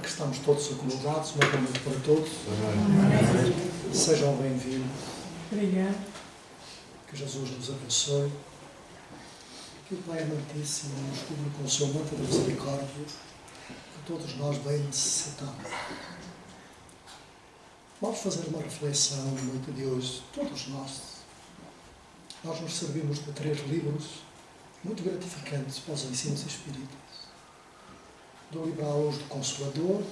que estamos todos acomodados, uma boa noite para todos. Sejam bem-vindos. Obrigada. Que Jesus nos abençoe. Que o Pai Amantíssimo nos cubra com o seu manto de misericórdia, que todos nós bem necessitamos. Vamos fazer uma reflexão na noite de hoje, todos nós. Nós nos servimos de 3 livros muito gratificantes para os ensinos espíritas. Do livro A Luz do Consolador,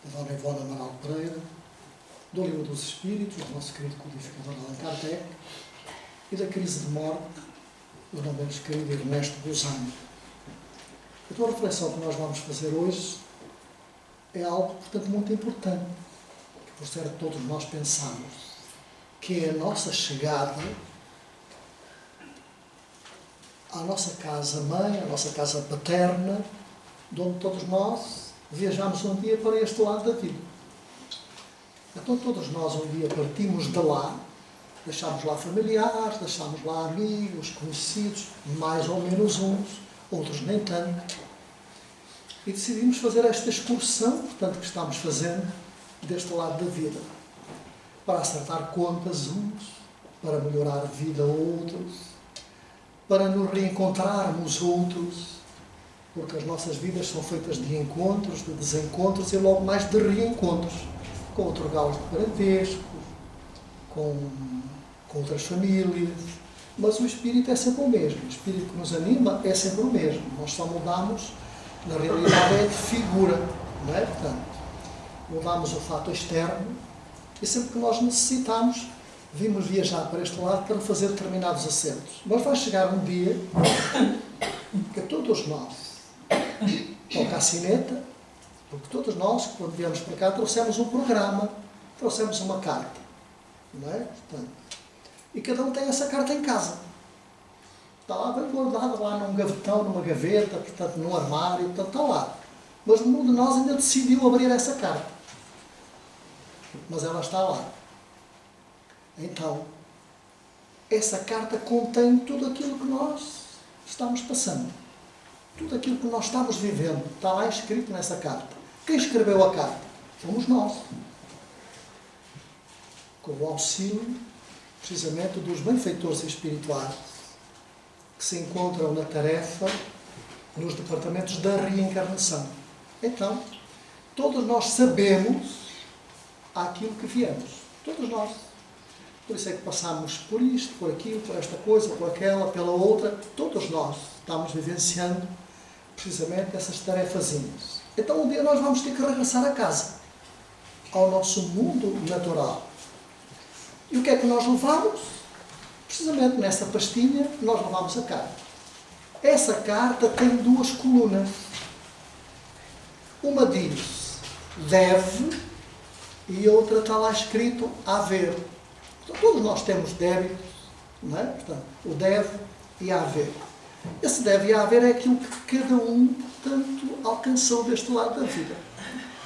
da Dona Ivone Amaral Pereira, do Livro dos Espíritos, do nosso querido codificador Allan Kardec, e da Crise de Morte, do não menos querido Ernesto Bozano. A tua reflexão que nós vamos fazer hoje é algo, portanto, muito importante, que por certo todos nós pensamos, que é a nossa chegada à nossa casa-mãe, à nossa casa paterna, de onde todos nós viajamos um dia para este lado da vida. Então todos nós um dia partimos de lá, deixámos lá familiares, deixámos lá amigos, conhecidos, mais ou menos uns, outros nem tanto, e decidimos fazer esta excursão, portanto, que estamos fazendo deste lado da vida, para acertar contas uns, para melhorar a vida a outros, para nos reencontrarmos outros, porque as nossas vidas são feitas de encontros, de desencontros e logo mais de reencontros, com outros graus de parentesco, com outras famílias, mas o espírito é sempre o mesmo, o espírito que nos anima é sempre o mesmo, nós só mudamos, na realidade é de figura, não é? Portanto, mudamos o fato externo e sempre que nós necessitamos, vimos viajar para este lado para fazer determinados acertos. Mas vai chegar um dia que todos nós, toca a sineta, porque todos nós, quando viemos para cá, trouxemos um programa, trouxemos uma carta, não é? Portanto, e cada um tem essa carta em casa. Está lá bem guardada, lá num gavetão, numa gaveta, portanto, num armário, portanto, está lá. Mas nenhum de nós ainda decidiu abrir essa carta. Mas ela está lá. Então, essa carta contém tudo aquilo que nós estamos passando. Tudo aquilo que nós estamos vivendo está lá escrito nessa carta. Quem escreveu a carta? Fomos nós. Com o auxílio, precisamente, dos benfeitores espirituais que se encontram na tarefa nos departamentos da reencarnação. Então, todos nós sabemos aquilo que viemos. Todos nós. Por isso é que passamos por isto, por aquilo, por esta coisa, por aquela, pela outra. Todos nós estamos vivenciando precisamente essas tarefazinhas. Então um dia nós vamos ter que regressar a casa, ao nosso mundo natural. E o que é que nós levamos? Precisamente nessa pastinha nós levamos a carta. Essa carta tem 2 colunas. Uma diz deve e outra está lá escrito haver. Então, todos nós temos débitos, não é? Portanto, o deve e haver. Esse deve e haver é aquilo que cada um, portanto, alcançou deste lado da vida.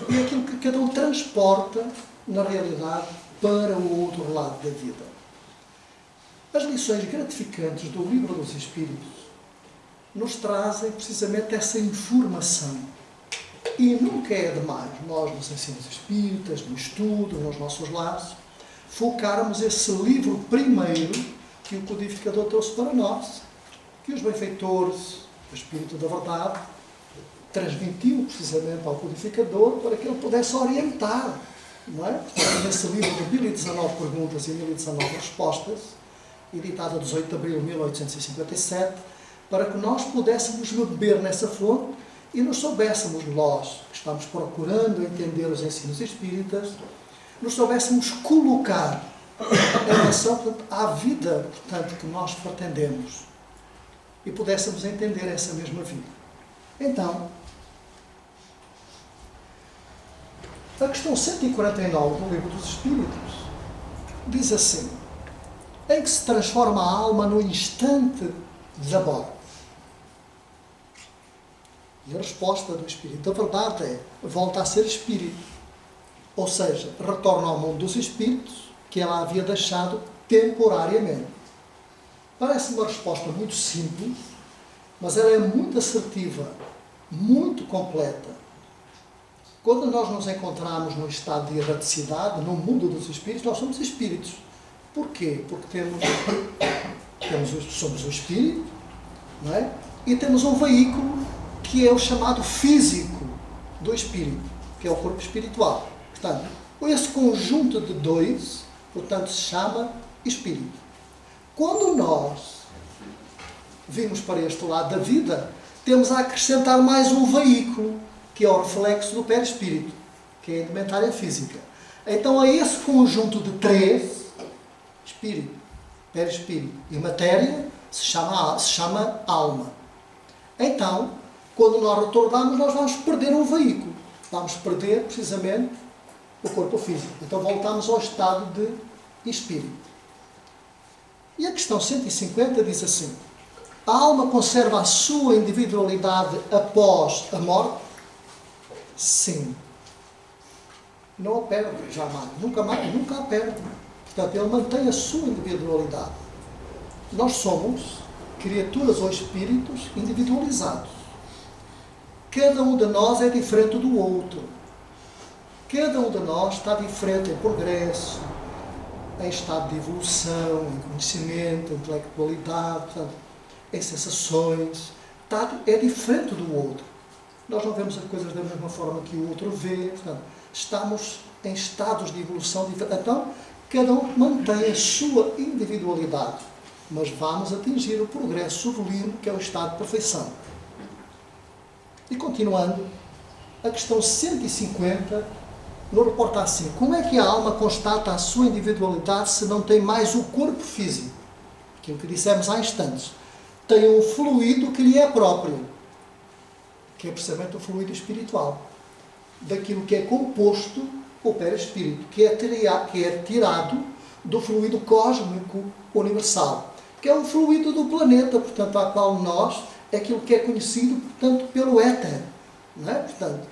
E é aquilo que cada um transporta, na realidade, para o outro lado da vida. As lições gratificantes do Livro dos Espíritos nos trazem precisamente essa informação. E nunca é demais nós, nos ensinos espíritas, no estudo, nos nossos lares, focarmos esse livro primeiro que o codificador trouxe para nós, que os benfeitores, o Espírito da Verdade, transmitiu precisamente ao codificador para que ele pudesse orientar, não é? Portanto, nesse livro de 1019 perguntas e 1019 respostas, editado a 18 de abril de 1857, para que nós pudéssemos beber nessa fonte e nos soubéssemos, nós que estamos procurando entender os ensinos espíritas, nos soubéssemos colocar em relação, portanto, à vida, portanto, que nós pretendemos e pudéssemos entender essa mesma vida. Então, a questão 149 do Livro dos Espíritos diz assim: em que se transforma a alma no instante da morte? E a resposta do Espírito da Verdade é: volta a ser espírito. Ou seja, retorna ao mundo dos espíritos que ela havia deixado temporariamente. Parece uma resposta muito simples, mas ela é muito assertiva, muito completa. Quando nós nos encontramos num estado de erraticidade, no mundo dos espíritos, nós somos espíritos. Porquê? Porque somos o espírito, não é? E temos um veículo que é o chamado físico do espírito, que é o corpo espiritual. Portanto, esse conjunto de dois, portanto, se chama espírito. Quando nós vimos para este lado da vida, temos a acrescentar mais um veículo, que é o reflexo do perispírito, que é a indumentária física. Então, a esse conjunto de três, espírito, perispírito e matéria, se chama alma. Então, quando nós retornamos, nós vamos perder um veículo. Vamos perder, precisamente, o corpo físico. Então, voltamos ao estado de espírito. E a questão 150 diz assim: a alma conserva a sua individualidade após a morte? Sim. Não a perde, jamais. Nunca a perde. Portanto, ele mantém a sua individualidade. Nós somos criaturas ou espíritos individualizados. Cada um de nós é diferente do outro. Cada um de nós está diferente em progresso, em estado de evolução, em conhecimento, em intelectualidade, portanto, em sensações. É diferente do outro. Nós não vemos as coisas da mesma forma que o outro vê. Portanto, estamos em estados de evolução diferentes. Então, cada um mantém a sua individualidade. Mas vamos atingir o progresso sublime, que é o estado de perfeição. E continuando, a questão 150 nos reporta assim: como é que a alma constata a sua individualidade se não tem mais o corpo físico? Aquilo que dissemos há instantes. Tem um fluido que lhe é próprio, que é precisamente o fluido espiritual, daquilo que é composto o perispírito, que é tirado do fluido cósmico universal, que é o fluido do planeta, portanto, a qual nós, é aquilo que é conhecido, portanto, pelo éter, não é? Portanto,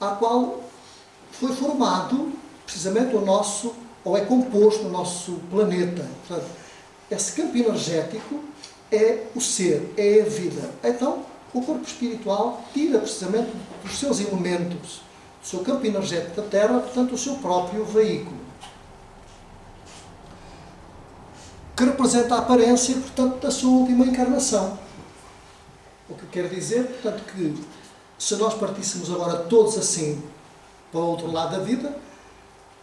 a qual foi formado, precisamente, ou é composto o nosso planeta. Portanto, esse campo energético é o ser, é a vida. Então, o corpo espiritual tira, precisamente, dos seus elementos, do seu campo energético da Terra, portanto, o seu próprio veículo, que representa a aparência, portanto, da sua última encarnação. O que quer dizer, portanto, que se nós partíssemos agora todos assim para o outro lado da vida,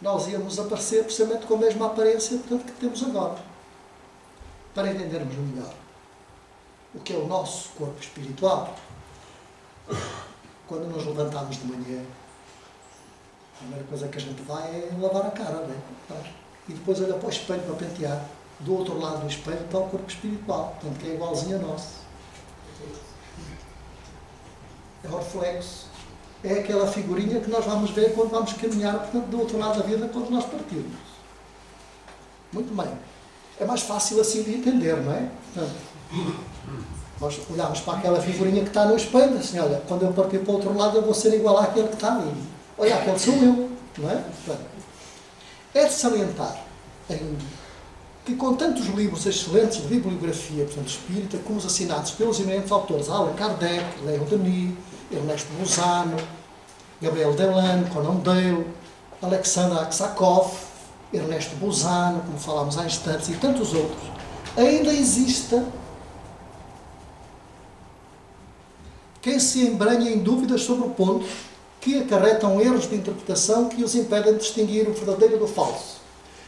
nós íamos aparecer precisamente com a mesma aparência, portanto, que temos agora. Para entendermos melhor o que é o nosso corpo espiritual, quando nos levantamos de manhã, a primeira coisa que a gente vai é lavar a cara, não é? E depois olha para o espelho para pentear. Do outro lado do espelho está o corpo espiritual, portanto, que é igualzinho a nosso. É o reflexo. É aquela figurinha que nós vamos ver quando vamos caminhar, portanto, do outro lado da vida, quando nós partirmos. Muito bem. É mais fácil assim de entender, não é? Portanto, nós olhamos para aquela figurinha que está no espelho, assim, olha, quando eu partir para o outro lado eu vou ser igual àquele que está ali. Olha, aquele sou eu, não é? Portanto, é de salientar ainda que com tantos livros excelentes de bibliografia, portanto, espírita, como os assinados pelos eminentes autores Allan Kardec, Leon Denis, Ernesto Bozano, Gabriel Delane, Conan Doyle, Alexander Aksakov, Ernesto Bozano, como falámos há instantes, e tantos outros, ainda exista quem se embranha em dúvidas sobre o ponto, que acarretam erros de interpretação que os impedem de distinguir o verdadeiro do falso.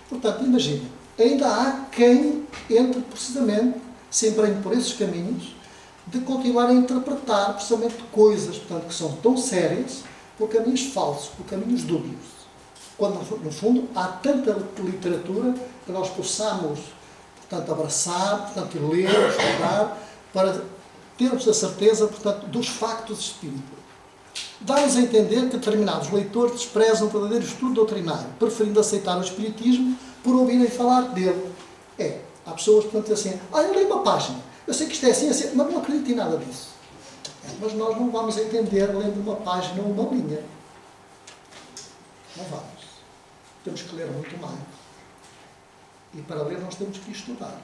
Portanto, imagina, ainda há quem entre precisamente, se embranhe por esses caminhos, de continuar a interpretar precisamente coisas, portanto, que são tão sérias, por caminhos falsos, por caminhos dúbios. Quando, no fundo, há tanta literatura que nós possamos, portanto, abraçar, portanto, ler, estudar, para termos a certeza, portanto, dos factos espíritas. Dá-nos a entender que determinados leitores desprezam o verdadeiro estudo doutrinário, preferindo aceitar o espiritismo por ouvirem falar dele. Há pessoas, portanto, dizem assim, eu li uma página, eu sei que isto é assim, assim, mas não acredito em nada disso. Mas nós não vamos entender lendo uma página ou uma linha. Não vamos. Temos que ler muito mais. E para ler nós temos que estudar.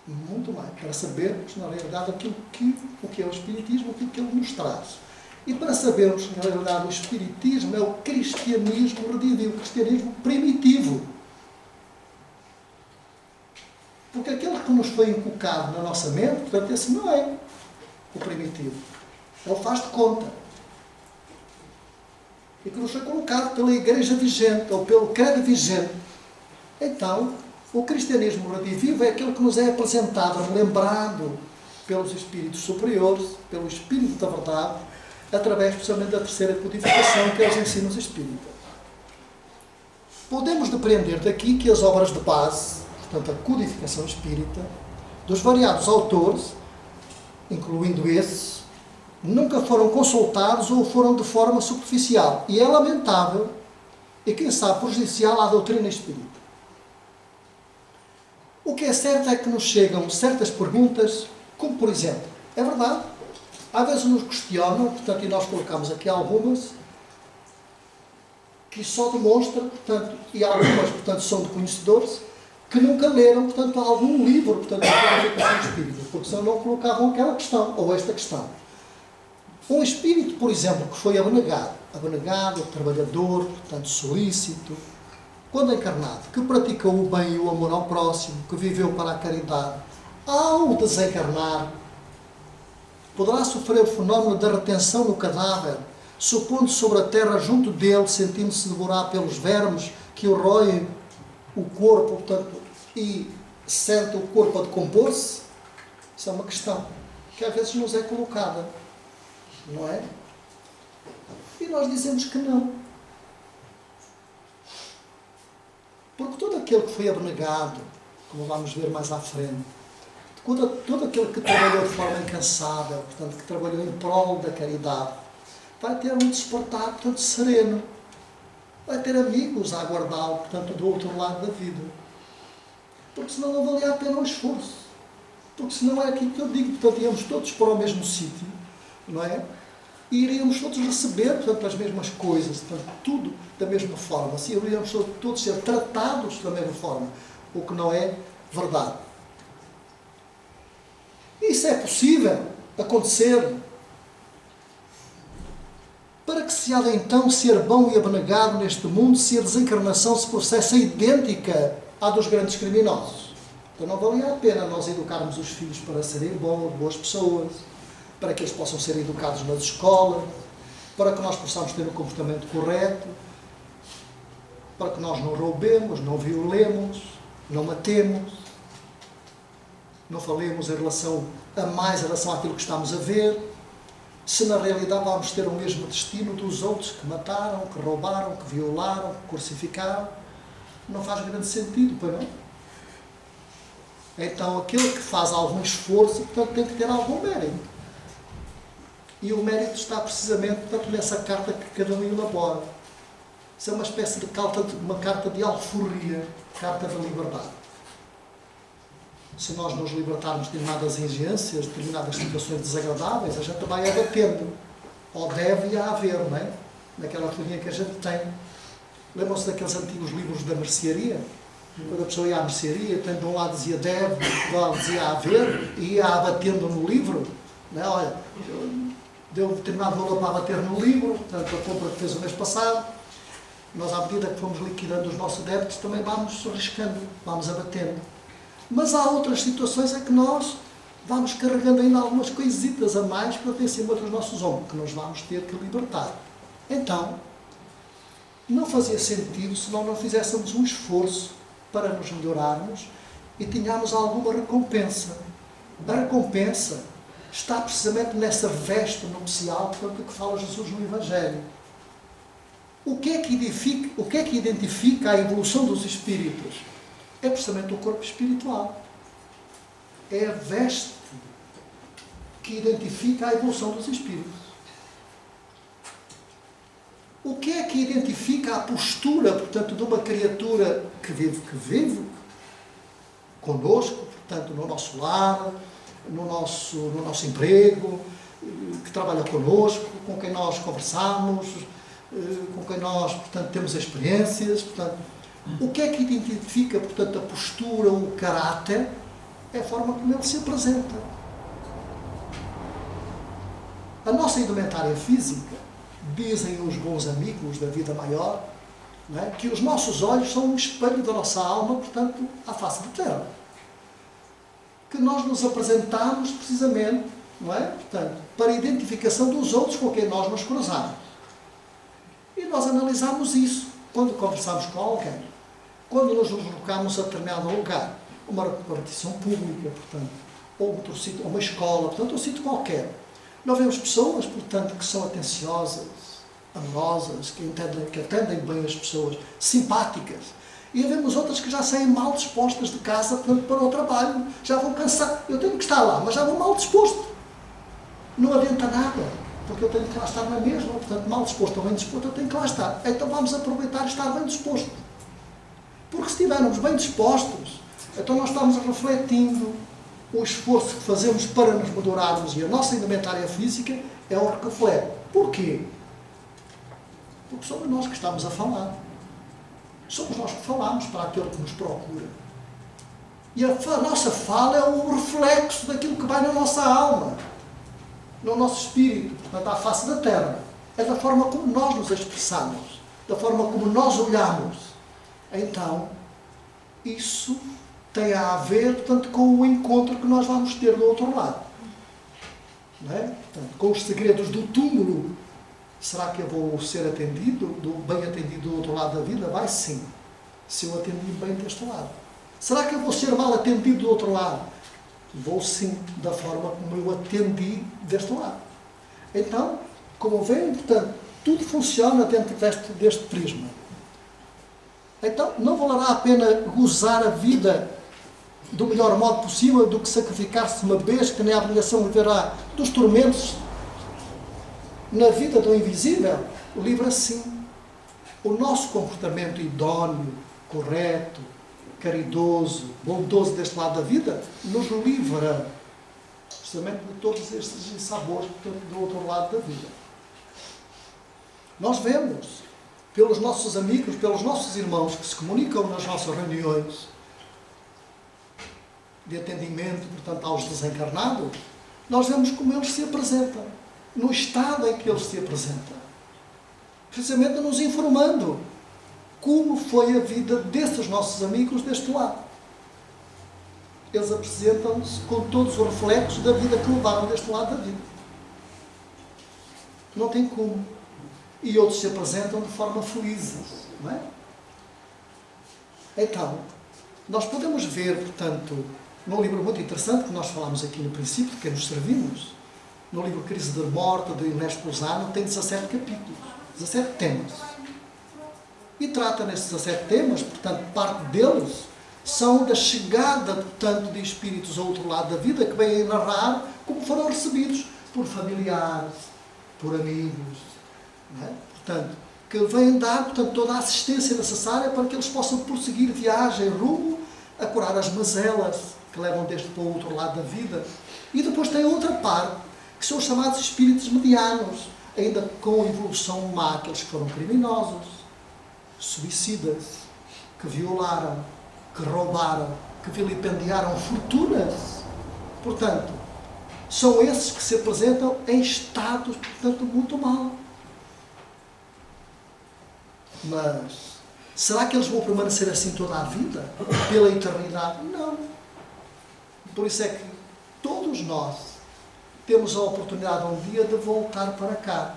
Muito mais. Para sabermos, na realidade, o que é o espiritismo, aquilo que ele nos traz. E para sabermos que, na realidade, o Espiritismo é o cristianismo redimido, o cristianismo primitivo. Porque aquele que nos foi inculcado na nossa mente, portanto, esse não é o primitivo. Ele faz de conta. E que nos foi colocado pela Igreja vigente, ou pelo credo vigente. Então, o cristianismo redivivo é aquele que nos é apresentado, relembrado pelos espíritos superiores, pelo Espírito da Verdade, através, precisamente, da terceira codificação que eles ensinam os espíritas. Podemos depreender daqui que as obras de base, portanto, a codificação espírita, dos variados autores, incluindo esses, nunca foram consultados ou foram de forma superficial. E é lamentável e, quem sabe, prejudicial à doutrina espírita. O que é certo é que nos chegam certas perguntas, como, por exemplo, é verdade, às vezes nos questionam, portanto, e nós colocamos aqui algumas, que só demonstram, portanto, e algumas, portanto, são de conhecedores, que nunca leram, portanto, algum livro, portanto, da codificação espírita, porque senão não colocavam aquela questão, ou esta questão. Um espírito, por exemplo, que foi abnegado, trabalhador, portanto, solícito, quando encarnado, que praticou o bem e o amor ao próximo, que viveu para a caridade, ao desencarnar, poderá sofrer o fenómeno da retenção no cadáver, supondo sobre a terra junto dele, sentindo-se devorar pelos vermes que o roem o corpo, portanto, e sente o corpo a decompor-se? Isso é uma questão que às vezes nos é colocada, não é? E nós dizemos que não. Porque todo aquele que foi abnegado, como vamos ver mais à frente, todo aquele que trabalhou de forma incansável, portanto, que trabalhou em prol da caridade, vai ter um despertar, portanto, sereno. Vai ter amigos a aguardá-lo, portanto, do outro lado da vida. Porque senão não valia a pena o esforço. Porque senão é aquilo que eu digo, portanto, íamos todos para o mesmo sítio, não é? E iríamos todos receber, portanto, as mesmas coisas, portanto, tudo da mesma forma. Assim, iríamos todos ser tratados da mesma forma, o que não é verdade. Isso é possível acontecer. Para que se há de então ser bom e abnegado neste mundo se a desencarnação se processa idêntica à dos grandes criminosos? Então não valia a pena nós educarmos os filhos para serem boas pessoas, para que eles possam ser educados nas escolas, para que nós possamos ter um comportamento correto, para que nós não roubemos, não violemos, não matemos, não falemos em relação àquilo que estamos a ver, se na realidade vamos ter o mesmo destino dos outros que mataram, que roubaram, que violaram, que crucificaram. Não faz grande sentido, pois não? Então, aquele que faz algum esforço, portanto, tem que ter algum mérito. E o mérito está precisamente, portanto, nessa carta que cada um elabora. Isso é uma espécie de uma carta de alforria, carta da liberdade. Se nós nos libertarmos de determinadas exigências, de determinadas situações desagradáveis, a gente vai abatendo. Ou deve haver, não é? Naquela linha que a gente tem. Lembram-se daqueles antigos livros da mercearia? Quando a pessoa ia à mercearia, de um lado dizia deve, do outro lado dizia haver, e ia abatendo no livro. Não é? Olha, deu um determinado valor para abater no livro, portanto, a compra que fez o mês passado. Nós, à medida que fomos liquidando os nossos débitos, também vamos riscando, vamos abatendo. Mas há outras situações em que nós vamos carregando ainda algumas coisitas a mais para ter em cima dos nossos ombros, que nós vamos ter que libertar. Então, não fazia sentido se nós não fizéssemos um esforço para nos melhorarmos e tenhamos alguma recompensa. A recompensa está precisamente nessa veste nupcial, portanto, que fala Jesus no Evangelho. O que é que identifica a evolução dos espíritos? É precisamente o corpo espiritual. É a veste que identifica a evolução dos espíritos. O que é que identifica a postura, portanto, de uma criatura que vive connosco, portanto, no nosso lar, no nosso emprego, que trabalha connosco, com quem nós conversamos, com quem nós, portanto, temos experiências, portanto, o que é que identifica, portanto, a postura, o caráter? É a forma como ele se apresenta. A nossa indumentária física, dizem os bons amigos da vida maior, não é? Que os nossos olhos são um espelho da nossa alma, portanto, à face da terra. Que nós nos apresentamos precisamente, não é? Portanto, para a identificação dos outros com quem nós nos cruzamos. E nós analisamos isso quando conversamos com alguém, quando nos deslocamos a determinado lugar, uma repartição pública, portanto, ou outro sítio, uma escola, portanto, um sítio qualquer. Nós vemos pessoas, portanto, que são atenciosas, amorosas, que atendem bem as pessoas, simpáticas. E vemos outras que já saem mal dispostas de casa, portanto, para o trabalho. Já vão cansar. Eu tenho que estar lá, mas já vou mal disposto. Não adianta nada, porque eu tenho que lá estar na mesma. Portanto, mal disposto ou bem disposto, eu tenho que lá estar. Então vamos aproveitar e estar bem disposto. Porque se estivermos bem dispostos, então nós estamos refletindo o esforço que fazemos para nos melhorarmos, e a nossa indumentária física é o que reflete. Porquê? Porque somos nós que estamos a falar. Somos nós que falamos para aquele que nos procura. E a nossa fala é o reflexo daquilo que vai na nossa alma, no nosso espírito, portanto, à face da terra. É da forma como nós nos expressamos, da forma como nós olhamos. Então, isso tem a ver, portanto, com o encontro que nós vamos ter do outro lado. Não é? Portanto, com os segredos do túmulo. Será que eu vou ser atendido, bem atendido do outro lado da vida? Vai sim, se eu atendi bem deste lado. Será que eu vou ser mal atendido do outro lado? Vou sim, da forma como eu atendi deste lado. Então, como veem, portanto, tudo funciona dentro deste prisma. Então, não valerá a pena gozar a vida do melhor modo possível do que sacrificar-se uma vez que nem a abnegação viverá dos tormentos na vida do invisível? Livre assim. O nosso comportamento idóneo, correto, caridoso, bondoso deste lado da vida, nos livra precisamente de todos estes sabores do outro lado da vida. Nós vemos, pelos nossos amigos, pelos nossos irmãos que se comunicam nas nossas reuniões de atendimento, portanto, aos desencarnados, nós vemos como eles se apresentam, no estado em que eles se apresentam, precisamente nos informando como foi a vida desses nossos amigos deste lado. Eles apresentam-se com todos os reflexos da vida que levaram deste lado da vida. Não tem como. E outros se apresentam de forma felizes, não é? Então, nós podemos ver, portanto, num livro muito interessante que nós falámos aqui no princípio, de que nos servimos, no livro Crise da Morte, de Inês Pousano, tem 17 capítulos, 17 temas. E trata nesses 17 temas, portanto, parte deles são da chegada, portanto, de espíritos ao outro lado da vida, que vêm narrar como foram recebidos por familiares, por amigos, não é? Portanto, que vêm dar, portanto, toda a assistência necessária para que eles possam prosseguir viagem, rumo a curar as mazelas que levam deste para o outro lado da vida. E depois tem outra parte, que são os chamados espíritos medianos, ainda com evolução má, aqueles que foram criminosos, suicidas, que violaram, que roubaram, que vilipendiaram fortunas. Portanto, são esses que se apresentam em estados, portanto, muito mal. Mas, será que eles vão permanecer assim toda a vida? Pela eternidade? Não. Por isso é que todos nós temos a oportunidade um dia de voltar para cá,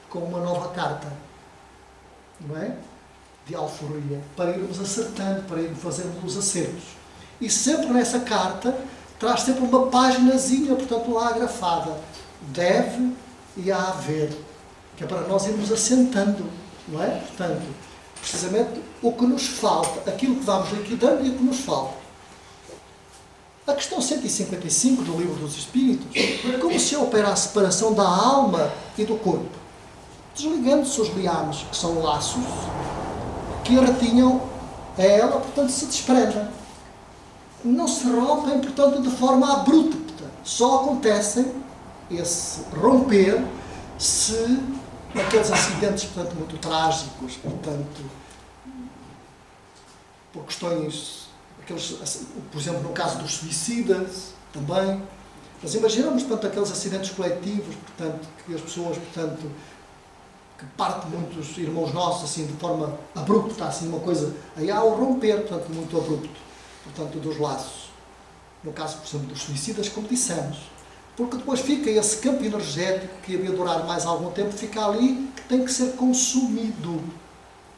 com uma nova carta, não é? De alforria, para irmos acertando, para irmos fazendo os acertos. E sempre nessa carta, traz sempre uma paginazinha, portanto, lá agrafada. Deve e há a haver, que é para nós irmos assentando, não é? Portanto, precisamente o que nos falta, aquilo que vamos liquidando e o que nos falta. A questão 155 do Livro dos Espíritos, como se opera a separação da alma e do corpo? Desligando-se os liames, que são laços, que a retinham a ela, portanto, se desprendem. Não se rompem, portanto, de forma abrupta. Só acontecem esse romper se naqueles acidentes, portanto, muito trágicos, portanto, por questões, por exemplo, no caso dos suicidas, também, Mas imaginamos, portanto, aqueles acidentes coletivos, portanto, que as pessoas, portanto, que partem muitos irmãos nossos, assim, de forma abrupta, assim, uma coisa, aí há o romper, portanto, muito abrupto, portanto, dos laços. No caso, por exemplo, dos suicidas, como dissemos. Porque depois fica esse campo energético que havia durar mais algum tempo, fica ali, que tem que ser consumido,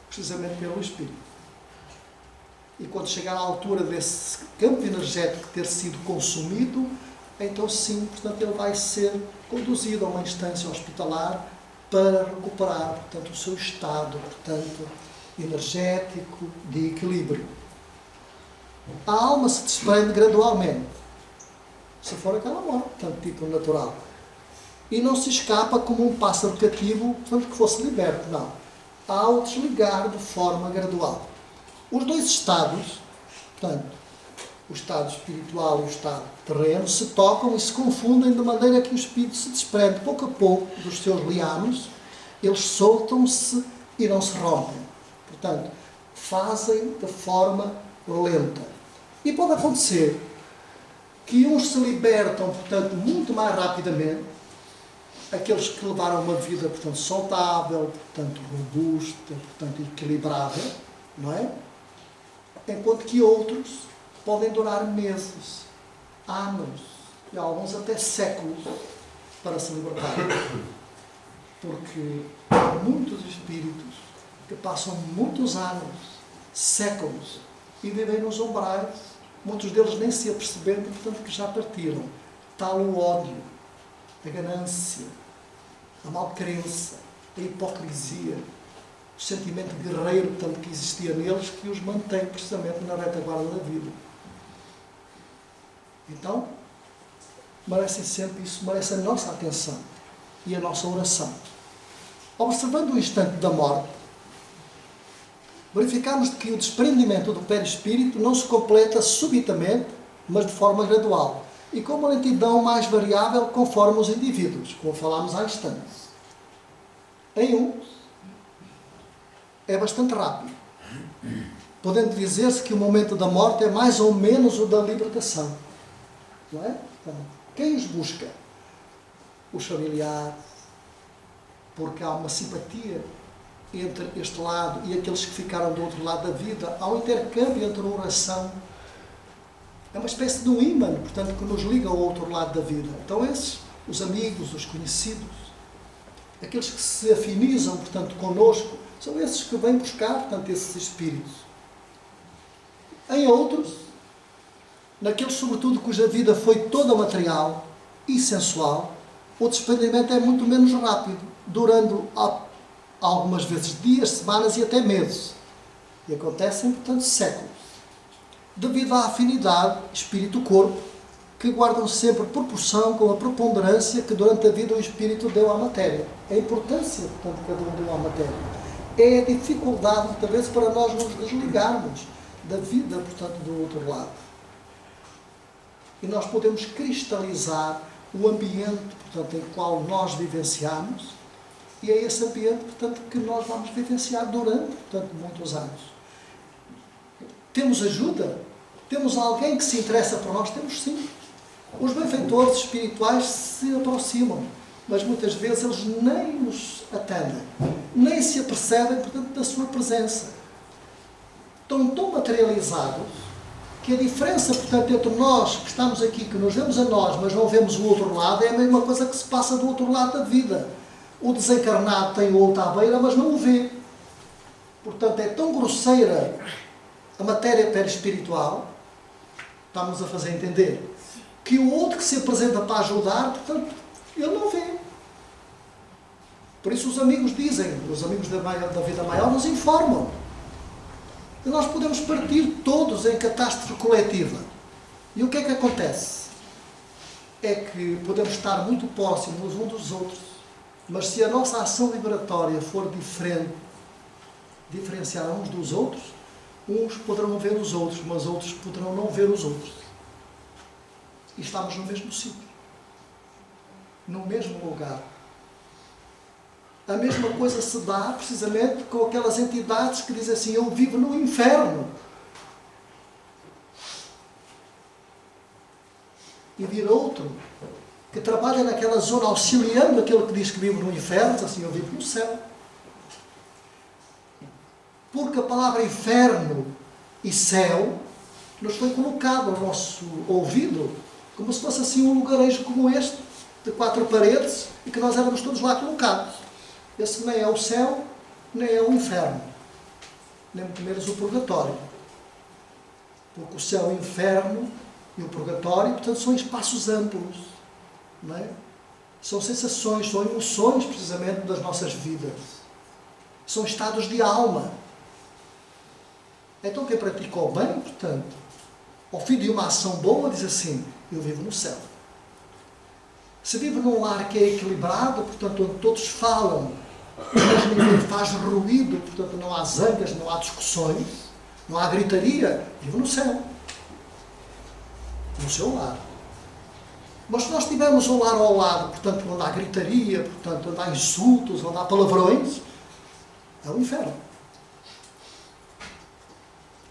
precisamente pelo Espírito. E quando chegar à altura desse campo energético ter sido consumido, então sim, portanto, ele vai ser conduzido a uma instância hospitalar para recuperar, portanto, o seu estado, portanto, energético de equilíbrio. A alma se desprende gradualmente, se for aquela morte, portanto, tipo natural. E não se escapa como um pássaro cativo, portanto, que fosse liberto, não. Há o desligar de forma gradual. Os dois estados, portanto, o estado espiritual e o estado terreno, se tocam e se confundem de maneira que o espírito se desprende pouco a pouco dos seus liames, eles soltam-se e não se rompem. Portanto, fazem de forma lenta. E pode acontecer que uns se libertam, portanto, muito mais rapidamente, aqueles que levaram uma vida, portanto, saudável, portanto, robusta, portanto, equilibrada, não é? Enquanto que outros podem durar meses, anos, e alguns até séculos, para se libertarem. Porque há muitos espíritos que passam muitos anos, séculos, e vivem nos umbrais, muitos deles nem se apercebendo, portanto, que já partiram. Tal o ódio, a ganância, a malcrença, a hipocrisia, o sentimento guerreiro, portanto, que existia neles, que os mantém precisamente na retaguarda da vida. Então, merece sempre isso, merece a nossa atenção e a nossa oração. Observando o instante da morte, verificamos que o desprendimento do perispírito não se completa subitamente, mas de forma gradual, e com uma lentidão mais variável conforme os indivíduos, como falámos há instantes. Em uns, é bastante rápido, podendo dizer-se que o momento da morte é mais ou menos o da libertação. Não é? Então, quem os busca? Os familiares, porque há uma simpatia entre este lado e aqueles que ficaram do outro lado da vida, há um intercâmbio entre a oração. É uma espécie de um ímã, portanto, que nos liga ao outro lado da vida. Então esses, os amigos, os conhecidos, aqueles que se afinizam, portanto, connosco, são esses que vêm buscar, portanto, esses espíritos. Em outros, naqueles, sobretudo, cuja vida foi toda material e sensual, o desprendimento é muito menos rápido, durando algumas vezes dias, semanas e até meses. E acontecem, portanto, séculos. Devido à afinidade espírito-corpo, que guardam sempre proporção com a preponderância que durante a vida o espírito deu à matéria. A importância, portanto, que cada um deu à matéria. É a dificuldade, muitas vezes, para nós nos desligarmos da vida, portanto, do outro lado. E nós podemos cristalizar o ambiente, portanto, em qual nós vivenciamos, e é esse ambiente, portanto, que nós vamos vivenciar durante, portanto, muitos anos. Temos ajuda? Temos alguém que se interessa por nós? Temos sim. Os benfeitores espirituais se aproximam, mas muitas vezes eles nem nos atendem, nem se apercebem, portanto, da sua presença. Estão tão materializados que a diferença, portanto, entre nós que estamos aqui, que nos vemos a nós, mas não vemos o outro lado, é a mesma coisa que se passa do outro lado da vida. O desencarnado tem o outro à beira, mas não o vê. Portanto, é tão grosseira a matéria perispiritual, estamos a fazer entender, que o outro que se apresenta para ajudar, portanto, ele não vê. Por isso os amigos dizem, os amigos da vida maior nos informam. E nós podemos partir todos em catástrofe coletiva. E o que é que acontece? É que podemos estar muito próximos uns dos outros, mas se a nossa ação liberatória for diferente, diferenciar uns dos outros, uns poderão ver os outros, mas outros poderão não ver os outros. E estamos no mesmo sítio, no mesmo lugar. A mesma coisa se dá precisamente com aquelas entidades que dizem assim: eu vivo no inferno. E vir outro que trabalha naquela zona auxiliando aquele que diz que vive no inferno, diz assim, eu vivo no céu. Porque a palavra inferno e céu nos foi colocado ao nosso ouvido, como se fosse assim um lugarejo como este, de 4 paredes, e que nós éramos todos lá colocados. Esse nem é o céu, nem é o inferno, nem muito menos o purgatório. Porque o céu, o inferno e o purgatório, portanto, são espaços amplos, não é? São sensações, são emoções, precisamente, das nossas vidas. São estados de alma. Então, quem pratica o bem, portanto, ao fim de uma ação boa, diz assim, eu vivo no céu. Se vive num lar que é equilibrado, portanto, onde todos falam, mas ninguém faz ruído, portanto, não há zangas, não há discussões, não há gritaria, vive no céu. No seu lar. Mas se nós tivermos um lar ao lado, portanto, onde há gritaria, portanto, onde há insultos, onde há palavrões, é o inferno.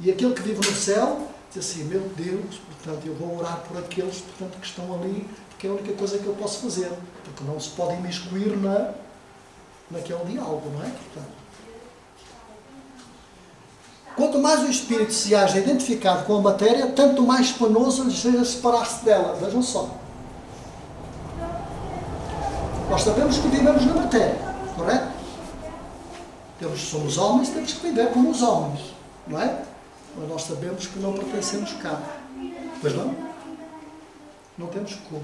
E aquele que vive no céu diz assim, meu Deus, portanto, eu vou orar por aqueles, portanto, que estão ali, porque é a única coisa que eu posso fazer. Porque não se pode imiscuir naquele diálogo, não é? Portanto, quanto mais o espírito se haja identificado com a matéria, tanto mais penoso lhe seja separar-se dela. Vejam só. Nós sabemos que vivemos na matéria, correto? Somos homens, temos que viver como os homens, não é? Mas nós sabemos que não pertencemos cá. Pois não? Não temos como.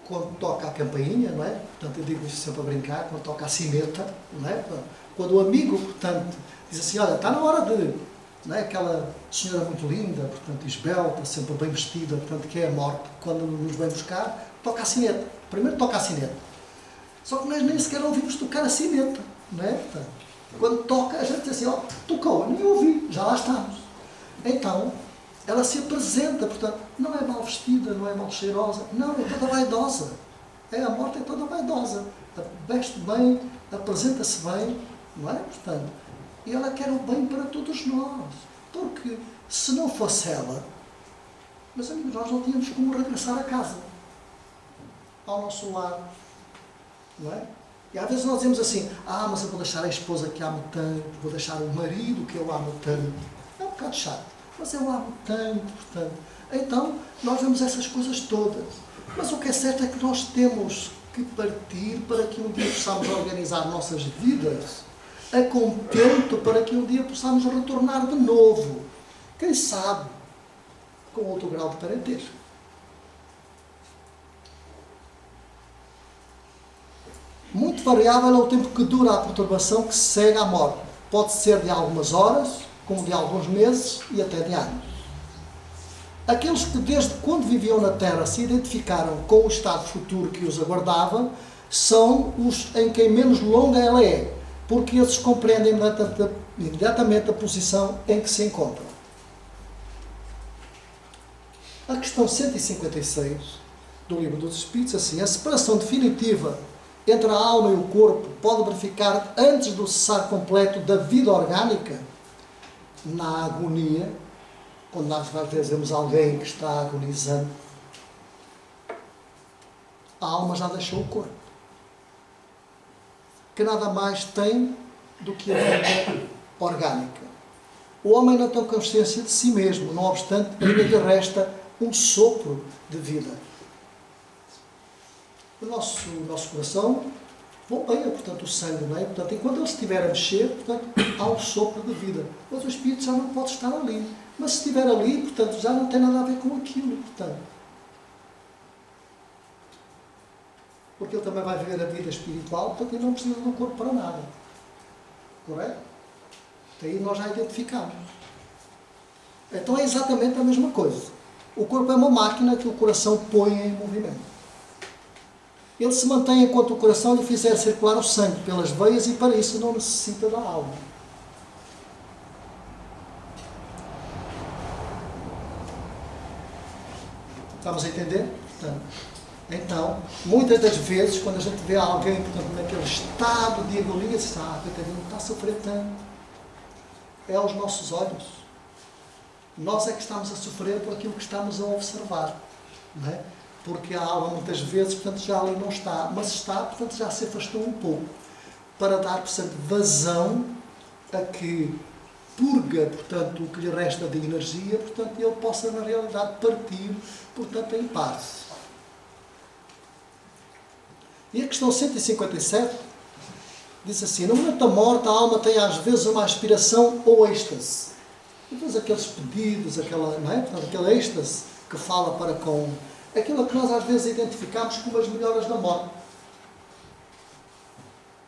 Quando toca a campainha, não é? Portanto, eu digo isso sempre a brincar, quando toca a sineta, não é? Quando o amigo, portanto, diz assim, olha, está na hora de... Não é? Aquela senhora muito linda, portanto, esbelta, sempre bem vestida, portanto, que é a morte, quando nos vem buscar, toca a sineta. Primeiro toca a sineta. Só que nós nem sequer ouvimos tocar a sineta, não é? Portanto, quando toca, a gente diz assim, ó, tocou, nem ouvi, já lá estamos. Então, ela se apresenta, portanto, não é mal vestida, não é mal cheirosa, não, é toda vaidosa. A morte é toda vaidosa. Veste bem, apresenta-se bem, não é? Portanto, e ela quer o bem para todos nós. Porque, se não fosse ela, meus amigos, nós não tínhamos como regressar a casa, ao nosso lar, não é? E às vezes nós dizemos assim, mas eu vou deixar a esposa que amo tanto, vou deixar o marido que eu amo tanto. É um bocado chato, mas eu amo tanto, portanto. Então, nós vemos essas coisas todas. Mas o que é certo é que nós temos que partir para que um dia possamos organizar nossas vidas a contento para que um dia possamos retornar de novo. Quem sabe, com outro grau de parentesco. Muito variável é o tempo que dura a perturbação que segue à morte. Pode ser de algumas horas, como de alguns meses e até de anos. Aqueles que desde quando viviam na Terra se identificaram com o estado futuro que os aguardava, são os em quem menos longa ela é, porque esses compreendem imediatamente a posição em que se encontram. A questão 156 do Livro dos Espíritos, assim, a separação definitiva entre a alma e o corpo pode verificar antes do cessar completo da vida orgânica, na agonia, quando nós vemos alguém que está agonizando, a alma já deixou o corpo, que nada mais tem do que a vida orgânica. O homem não tem consciência de si mesmo, não obstante, ainda lhe resta um sopro de vida. O nosso coração bombeia, portanto, o sangue, não é? Portanto, enquanto ele estiver a mexer, portanto, há um sopro de vida. Mas o espírito já não pode estar ali. Mas se estiver ali, portanto, já não tem nada a ver com aquilo, portanto. Porque ele também vai viver a vida espiritual, portanto, ele não precisa do corpo para nada. Correto? Daí nós já identificamos. Então é exatamente a mesma coisa. O corpo é uma máquina que o coração põe em movimento. Ele se mantém enquanto o coração lhe fizer circular o sangue pelas veias e para isso não necessita da alma. Estamos a entender? Portanto, então, muitas das vezes, quando a gente vê alguém, portanto, naquele estado de agonia, diz, coitadinho, está a sofrer tanto. É aos nossos olhos. Nós é que estamos a sofrer por aquilo que estamos a observar. Não é? porque a alma muitas vezes, portanto, já ali não está, mas está, portanto, já se afastou um pouco, para dar, portanto, vazão a que purga, portanto, o que lhe resta de energia, portanto, ele possa, na realidade, partir, portanto, em paz. E a questão 157 diz assim: no momento da morte, a alma tem às vezes uma aspiração ou êxtase. E depois aqueles pedidos, aquela, não é? Portanto, aquele êxtase que fala para com aquilo que nós às vezes identificamos como as melhoras da morte.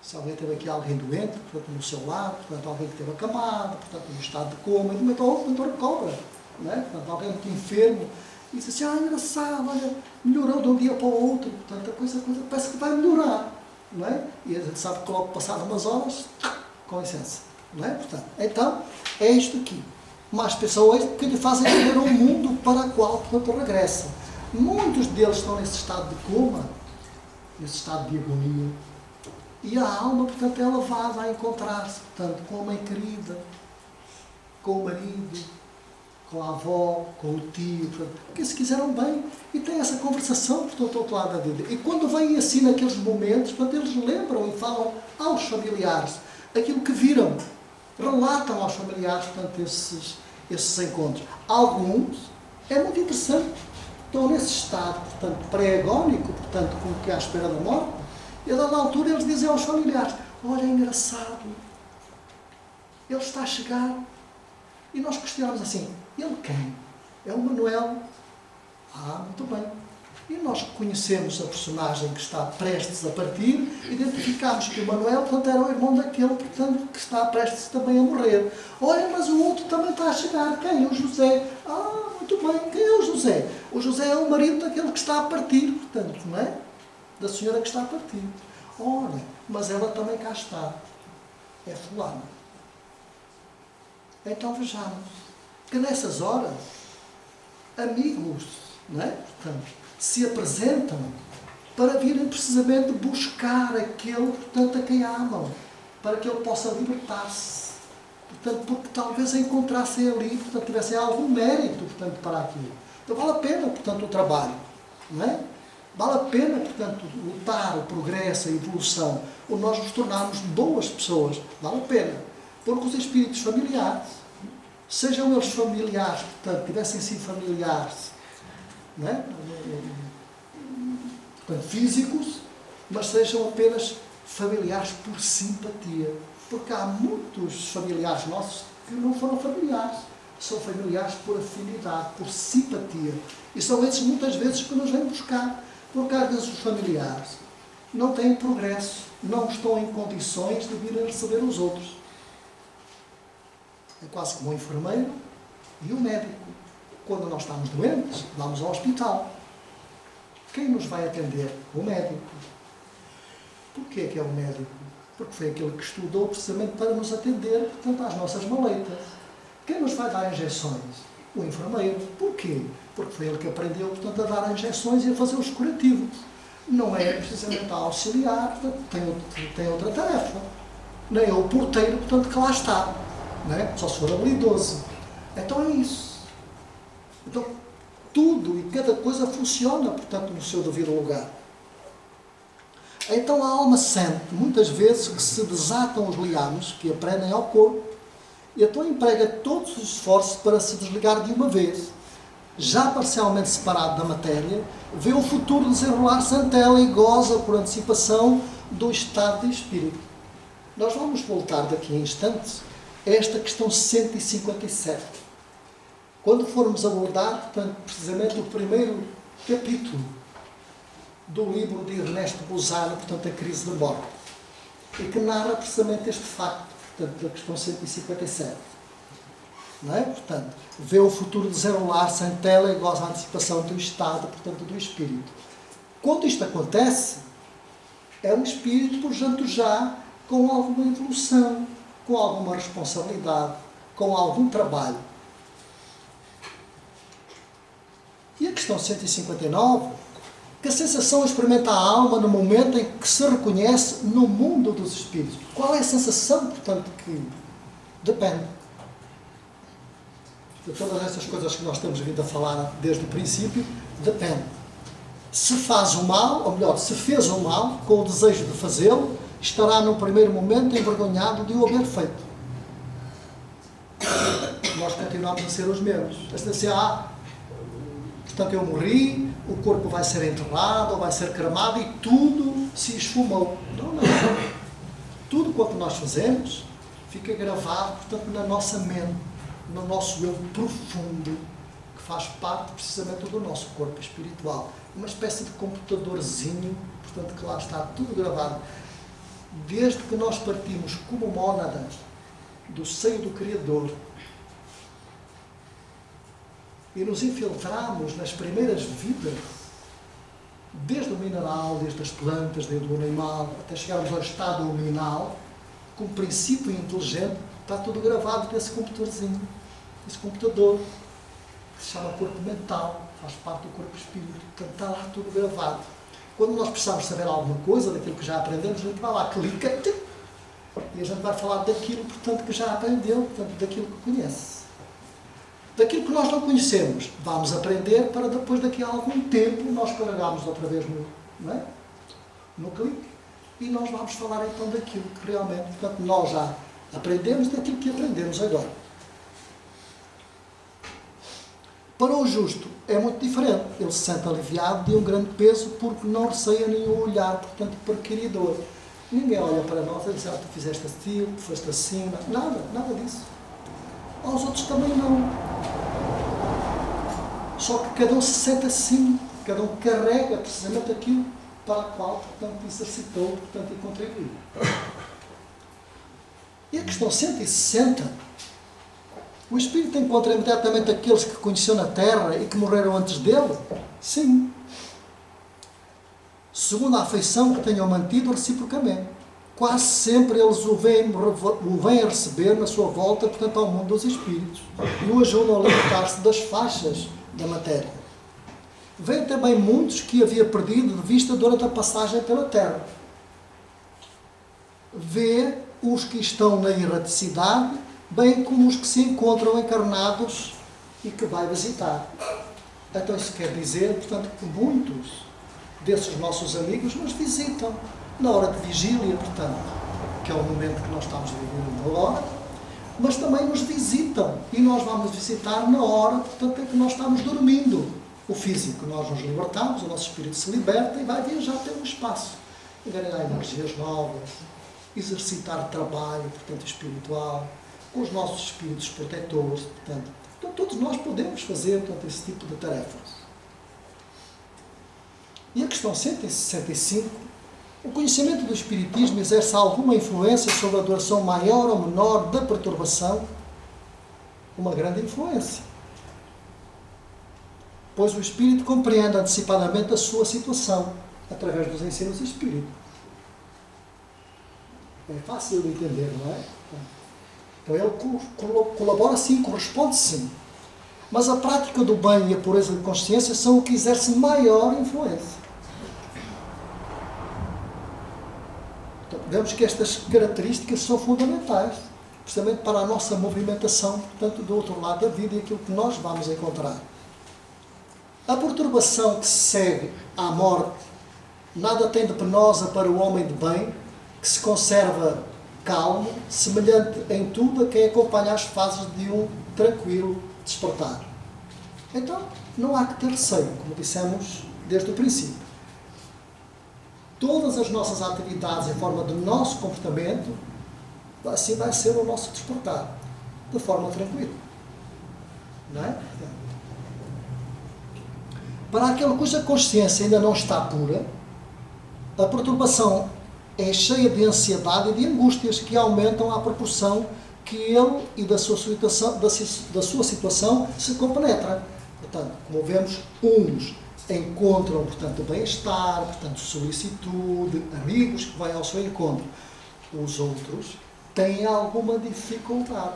Se alguém teve aqui alguém doente, portanto, no seu lar, portanto, alguém que teve acamado, portanto, no estado de coma, e de momento ao outro recobra, não é? Portanto, alguém muito enfermo, e diz assim: engraçado, olha, melhorou de um dia para o outro, portanto, a coisa parece que vai melhorar, não é? E a gente sabe que logo passado umas horas, com licença, não é? Portanto, então, é isto aqui. Mas pessoas que lhe fazem ver um mundo para o qual, portanto, regressa. Muitos deles estão nesse estado de coma, nesse estado de agonia, e a alma, portanto, é levada a encontrar-se, portanto, com a mãe querida, com o marido, com a avó, com o tio, portanto, que se quiseram bem, e tem essa conversação, portanto, do outro lado da vida. E quando vêm assim naqueles momentos, portanto, eles lembram e falam aos familiares aquilo que viram, relatam aos familiares, portanto, esses encontros. Alguns, é muito interessante, estão nesse estado, portanto, pré-agónico, portanto, como que à espera da morte, e a dada altura eles dizem aos familiares: olha, é engraçado, ele está a chegar. E nós questionamos assim: ele quem? É o Manuel. Muito bem. E nós conhecemos a personagem que está prestes a partir, identificamos que o Manuel, portanto, era o irmão daquele, portanto, que está prestes também a morrer. Olha, mas o outro também está a chegar. Quem? O José. Muito bem. Quem é o José? O José é o marido daquele que está a partir, portanto, não é? Da senhora que está a partir. Ora, mas ela também cá está. É fulana. Então vejamos que nessas horas, amigos, não é? Portanto, se apresentam para virem precisamente buscar aquele, portanto, a quem amam, para que ele possa libertar-se. Portanto, porque talvez encontrassem ali, portanto, tivessem algum mérito, portanto, para aquilo. Então vale a pena, portanto, o trabalho, não é? Vale a pena, portanto, lutar, o progresso, a evolução, ou nós nos tornarmos boas pessoas. Vale a pena. Porque os espíritos familiares, sejam eles familiares, portanto, tivessem sido familiares, não é? Portanto, físicos, mas sejam apenas familiares por simpatia. Porque há muitos familiares nossos que não foram familiares. São familiares por afinidade, por simpatia. E são esses muitas vezes que nos vêm buscar. Porque às vezes os familiares não têm progresso, não estão em condições de vir a receber os outros. É quase como o enfermeiro e o médico. Quando nós estamos doentes, vamos ao hospital. Quem nos vai atender? O médico. Porquê que é o médico? Porque foi aquele que estudou precisamente para nos atender, portanto, às nossas maleitas. Quem nos vai dar injeções? O enfermeiro. Porquê? Porque foi ele que aprendeu, portanto, a dar injeções e a fazer os curativos. Não é precisamente a auxiliar, portanto, tem outra tarefa. Nem é o porteiro, portanto, que lá está. Não é? Só se for habilidoso. Então é isso. Então, tudo e cada coisa funciona, portanto, no seu devido lugar. Então a alma sente, muitas vezes, que se desatam os liames que a prendem ao corpo, e então emprega todos os esforços para se desligar de uma vez. Já parcialmente separado da matéria, vê o futuro desenrolar-se ante ela e goza por antecipação do estado de espírito. Nós vamos voltar daqui a instantes a esta questão 157. Quando formos abordar, portanto, precisamente o primeiro capítulo do livro de Ernesto Bozano, portanto, A Crise da Morte, e que narra precisamente este facto, portanto, da questão 157. Não é? Portanto, vê o futuro desenrolar-se ante ela e goza a antecipação do estado, portanto, do espírito. Quando isto acontece, é um espírito, portanto, já com alguma evolução, com alguma responsabilidade, com algum trabalho. E a questão 159, que a sensação experimenta a alma no momento em que se reconhece no mundo dos espíritos. Qual é a sensação, portanto, que depende de todas essas coisas que nós temos vindo a falar desde o princípio, depende. Se faz o mal, ou melhor, se fez o mal, com o desejo de fazê-lo, estará no primeiro momento envergonhado de o haver feito. Nós continuamos a ser os mesmos. Portanto eu morri, o corpo vai ser enterrado, ou vai ser cremado e tudo se esfumou. Não. Tudo quanto nós fazemos fica gravado, portanto, na nossa mente, no nosso eu profundo, que faz parte precisamente do nosso corpo espiritual. Uma espécie de computadorzinho, portanto, que lá está tudo gravado. Desde que nós partimos como mónadas do seio do Criador e nos infiltramos nas primeiras vidas, desde o mineral, desde as plantas, desde o animal, até chegarmos ao estado luminal, com princípio inteligente, está tudo gravado nesse computadorzinho, esse computador, que se chama corpo mental, faz parte do corpo espírito, portanto está lá tudo gravado. Quando nós precisamos saber alguma coisa daquilo que já aprendemos, a gente vai lá, clica, e a gente vai falar daquilo, portanto, que já aprendeu, portanto, daquilo que conhece. Daquilo que nós não conhecemos, vamos aprender para depois, daqui a algum tempo, nós carregarmos outra vez no clique e nós vamos falar então daquilo que realmente, portanto, nós já aprendemos daquilo que aprendemos agora. Para o justo é muito diferente. Ele se sente aliviado de um grande peso porque não receia nenhum olhar, portanto, perquiridor. Ninguém olha para nós e diz, tu fizeste assim, tu foste assim, nada disso. Aos outros também não. Só que cada um se sente assim, cada um carrega precisamente aquilo para o qual, portanto, exercitou, portanto, e contribuiu. E a questão 160, o Espírito encontra imediatamente aqueles que conheceu na Terra e que morreram antes dele? Sim. Segundo a afeição que tenham mantido reciprocamente. Quase sempre eles o vêm a receber na sua volta, portanto, ao mundo dos espíritos, e o ajudam a libertar-se das faixas da matéria. Vêm também muitos que havia perdido de vista durante a passagem pela Terra. Vê os que estão na erraticidade, bem como os que se encontram encarnados e que vai visitar. Então isso quer dizer, portanto, que muitos desses nossos amigos nos visitam na hora de vigília, portanto, que é o momento que nós estamos vivendo agora, mas também nos visitam e nós vamos visitar na hora, portanto, em que nós estamos dormindo. O físico, nós nos libertamos, o nosso espírito se liberta e vai viajar pelo espaço, ganhar energias novas, exercitar trabalho, portanto, espiritual, com os nossos espíritos protetores, portanto. Então, todos nós podemos fazer, portanto, esse tipo de tarefas. E a questão 165, o conhecimento do Espiritismo exerce alguma influência sobre a duração maior ou menor da perturbação? Uma grande influência. Pois o Espírito compreende antecipadamente a sua situação, através dos ensinos espíritas. É fácil de entender, não é? Então ele colabora sim, corresponde sim. Mas a prática do bem e a pureza de consciência são o que exerce maior influência. Então, vemos que estas características são fundamentais, precisamente para a nossa movimentação, portanto, do outro lado da vida e aquilo que nós vamos encontrar. A perturbação que se segue à morte nada tem de penosa para o homem de bem, que se conserva calmo, semelhante em tudo a quem acompanha as fases de um tranquilo despertar. Então, não há que ter receio, como dissemos desde o princípio. Todas as nossas atividades em forma do nosso comportamento, assim vai ser o nosso despertar, de forma tranquila. Não é? Para aquele cuja consciência ainda não está pura, a perturbação é cheia de ansiedade e de angústias que aumentam à proporção que ele e da sua situação se compenetra. Portanto, como vemos, uns encontram, portanto, bem-estar, portanto, solicitude, amigos que vêm ao seu encontro. Os outros têm alguma dificuldade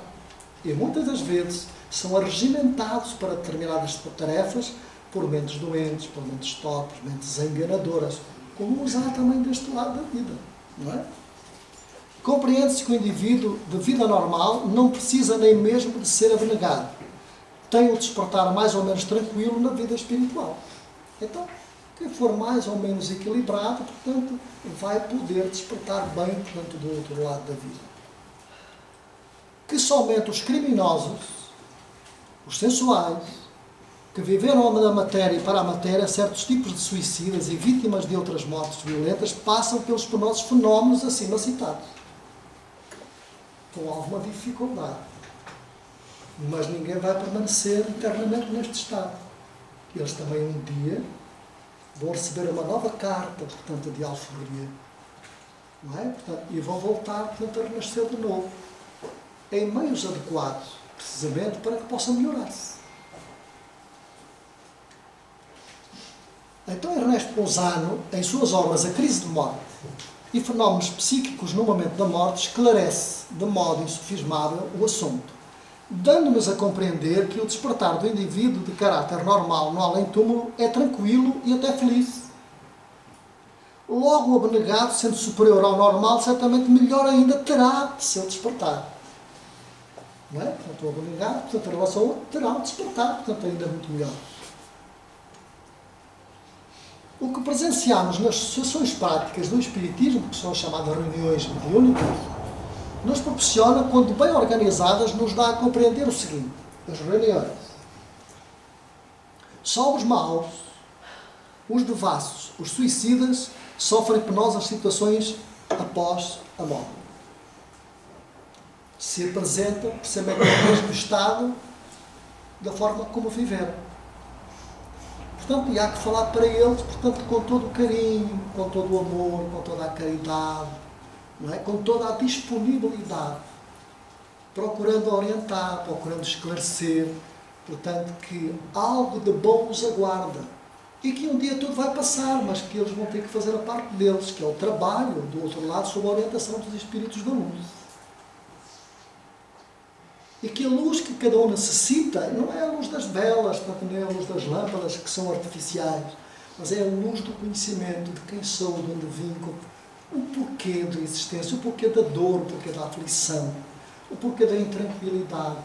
e muitas das vezes são arregimentados para determinadas tarefas por mentes doentes, por mentes torpes, mentes enganadoras, como os há também deste lado da vida, não é? Compreende-se que o indivíduo de vida normal não precisa nem mesmo de ser abnegado. Tem o despertar mais ou menos tranquilo na vida espiritual. Então, Quem for mais ou menos equilibrado, portanto, vai poder despertar bem, portanto, do outro lado da vida. Que somente os criminosos, os sensuais, que viveram da matéria e para a matéria, certos tipos de suicidas e vítimas de outras mortes violentas, passam pelos penosos fenómenos acima citados. Com alguma dificuldade. Mas ninguém vai permanecer eternamente neste estado. Eles também um dia vão receber uma nova carta, portanto, de alforria. Não é? Portanto, e vão voltar, portanto, a renascer de novo. Em meios adequados, precisamente, para que possam melhorar-se. Então, Ernesto Ponzano, em suas obras A Crise de Morte e Fenómenos Psíquicos no Momento da Morte, esclarece de modo insofismável o assunto, dando-nos a compreender que o despertar do indivíduo de caráter normal no além-túmulo é tranquilo e até feliz. Logo, o abnegado, sendo superior ao normal, certamente melhor ainda terá seu despertar. Não é? Portanto, o abnegado, portanto, em relação ao outro, terá um despertar, portanto, ainda muito melhor. O que presenciamos nas associações práticas do Espiritismo, que são chamadas reuniões mediúnicas, nos proporciona, quando bem organizadas, nos dá a compreender o seguinte: as reuniões. Só os maus, os devassos, os suicidas, sofrem penosas situações após a morte. Se apresentam, precisamente no mesmo estado, da forma como viveram. Portanto, e há que falar para eles, portanto, com todo o carinho, com todo o amor, com toda a caridade, não é? Com toda a disponibilidade, procurando orientar, procurando esclarecer, portanto, que algo de bom os aguarda e que um dia tudo vai passar, mas que eles vão ter que fazer a parte deles, que é o trabalho, do outro lado, sob a orientação dos espíritos da luz. E que a luz que cada um necessita não é a luz das velas, portanto, nem é a luz das lâmpadas, que são artificiais, mas é a luz do conhecimento de quem sou, de onde vim, o porquê da existência, o porquê da dor, o porquê da aflição, o porquê da intranquilidade,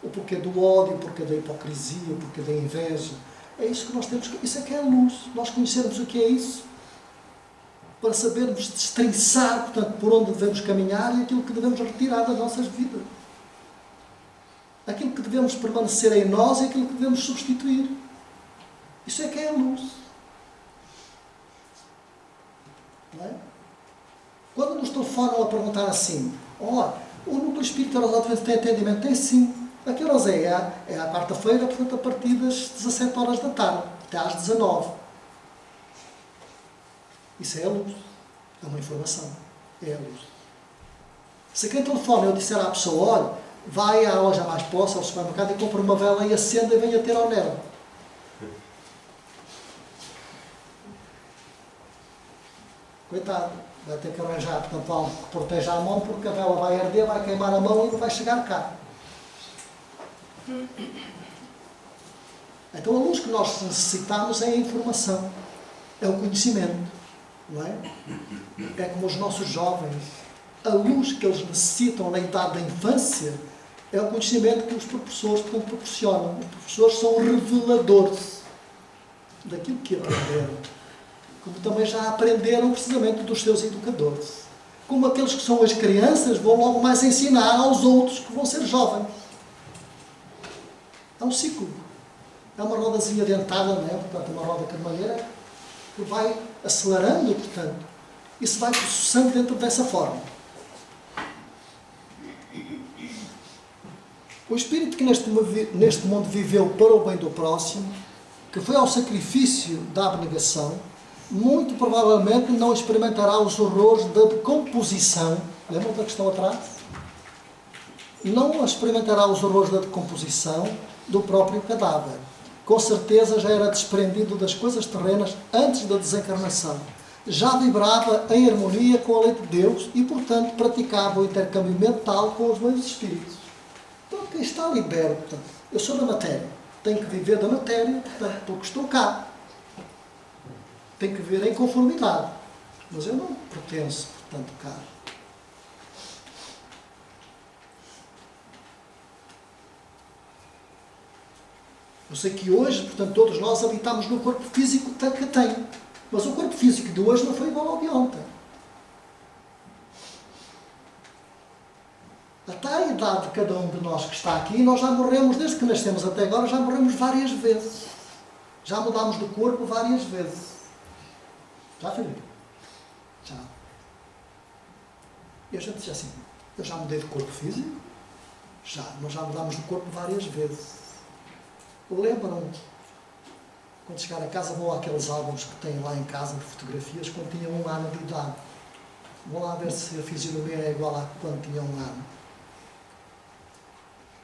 o porquê do ódio, o porquê da hipocrisia, o porquê da inveja. É isso que nós temos, isso é que é a luz. Nós conhecermos o que é isso, para sabermos destrinçar, portanto, por onde devemos caminhar e aquilo que devemos retirar das nossas vidas. Aquilo que devemos permanecer em nós e aquilo que devemos substituir. Isso é que é a luz. Não é? Quando nos telefonam a perguntar assim, o núcleo espírita tem atendimento? Tem sim. A que horas é? É à quarta-feira, portanto, a partir das 17 horas da tarde, até às 19. Isso é a luz. É uma informação. É a luz. Se quem telefona eu disser à pessoa, olha, vai à loja mais próxima, ao supermercado, e compra uma vela e acenda e venha ter ao nervo. Coitado, vai ter que arranjar, portanto, algo que proteja a mão, porque a vela vai arder, vai queimar a mão e não vai chegar cá. Então a luz que nós necessitamos é a informação, é o conhecimento, não é? É como os nossos jovens, a luz que eles necessitam na idade da infância é o conhecimento que os professores, portanto, proporcionam. Os professores são reveladores daquilo que aprenderam, como também já aprenderam precisamente dos seus educadores. Como aqueles que são as crianças vão logo mais ensinar aos outros que vão ser jovens. É um ciclo. É uma rodazinha dentada, não é? Portanto, uma roda carmalheira que vai acelerando, portanto, e se vai processando dentro dessa forma. O espírito que neste mundo viveu para o bem do próximo, que foi ao sacrifício da abnegação, muito provavelmente não experimentará os horrores da decomposição. Lembram da questão atrás? Não experimentará os horrores da decomposição do próprio cadáver. Com certeza já era desprendido das coisas terrenas antes da desencarnação. Já vibrava em harmonia com a lei de Deus e, portanto, praticava o intercâmbio mental com os meios espíritos. Então, quem está liberto, portanto, eu sou da matéria, tenho que viver da matéria, portanto, porque estou cá. Tenho que viver em conformidade. Mas eu não pertenço, portanto, cá. Eu sei que hoje, portanto, todos nós habitamos no corpo físico que tem. Mas o corpo físico de hoje não foi igual ao de ontem. Até a idade de cada um de nós que está aqui, nós já morremos, desde que nascemos até agora, já morremos várias vezes. Já mudámos de corpo várias vezes. Já, Filipe? Já. E a gente diz assim, eu já mudei de corpo físico? Já. Nós já mudámos de corpo várias vezes. Lembram, quando chegar a casa, vão àqueles álbuns que têm lá em casa de fotografias, quando tinham 1 ano de idade. Vão lá ver se a fisionomia é igual a quando tinham 1 ano.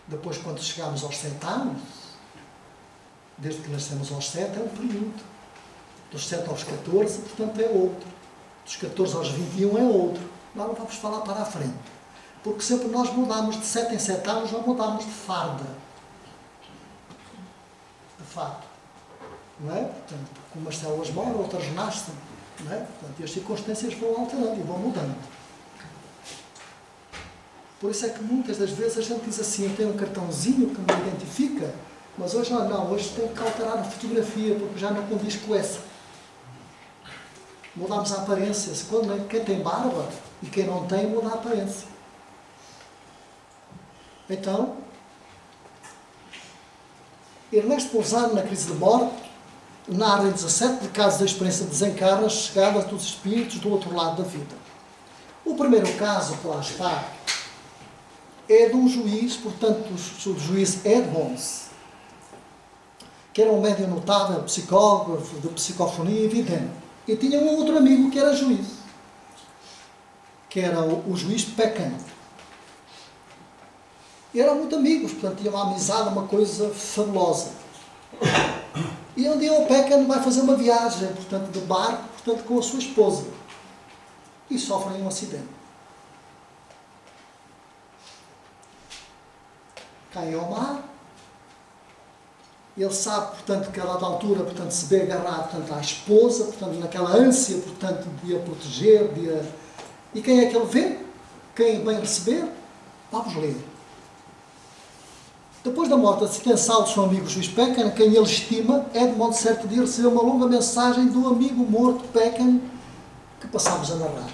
Depois, quando chegamos aos 7 anos, desde que nascemos aos 7, é um período. Dos 7 aos 14, portanto, é outro. Dos 14 aos 21 é outro. Agora vamos falar para a frente. Porque sempre nós mudamos de 7 em 7 anos, já mudamos de farda. De fato. Não é? Portanto, porque umas células moram, outras nascem. Não é? Portanto, e as circunstâncias vão alterando e vão mudando. Por isso é que muitas das vezes a gente diz assim, eu tenho um cartãozinho que me identifica, mas hoje não, hoje tem que alterar a fotografia, porque já não condiz com essa. Mudamos a aparência. Quem tem barba e quem não tem, muda a aparência. Então, Ernesto Bolzano, na Crise de Morte, narra em 17 casos da experiência de desencarne, chegada dos espíritos do outro lado da vida. O primeiro caso que lá está é de um juiz, portanto, do juiz Edmonds, que era um médium notável, psicólogo, de psicofonia e vidente. E tinha um outro amigo que era juiz, que era o juiz Peckham. E eram muito amigos, portanto, tinham uma amizade, uma coisa fabulosa. E um dia o Peckham vai fazer uma viagem, portanto, de barco, portanto, com a sua esposa. E sofrem um acidente. Caem ao mar. Ele sabe, portanto, que a dada altura, portanto, se vê agarrado, portanto, à esposa, portanto, naquela ânsia, portanto, de a proteger, E quem é que ele vê? Quem vem receber? Vamos ler. Depois da morte acidental do seu amigo juiz Peckham, quem ele estima, Edmond certo dia recebeu uma longa mensagem do amigo morto Peckham, que passamos a narrar.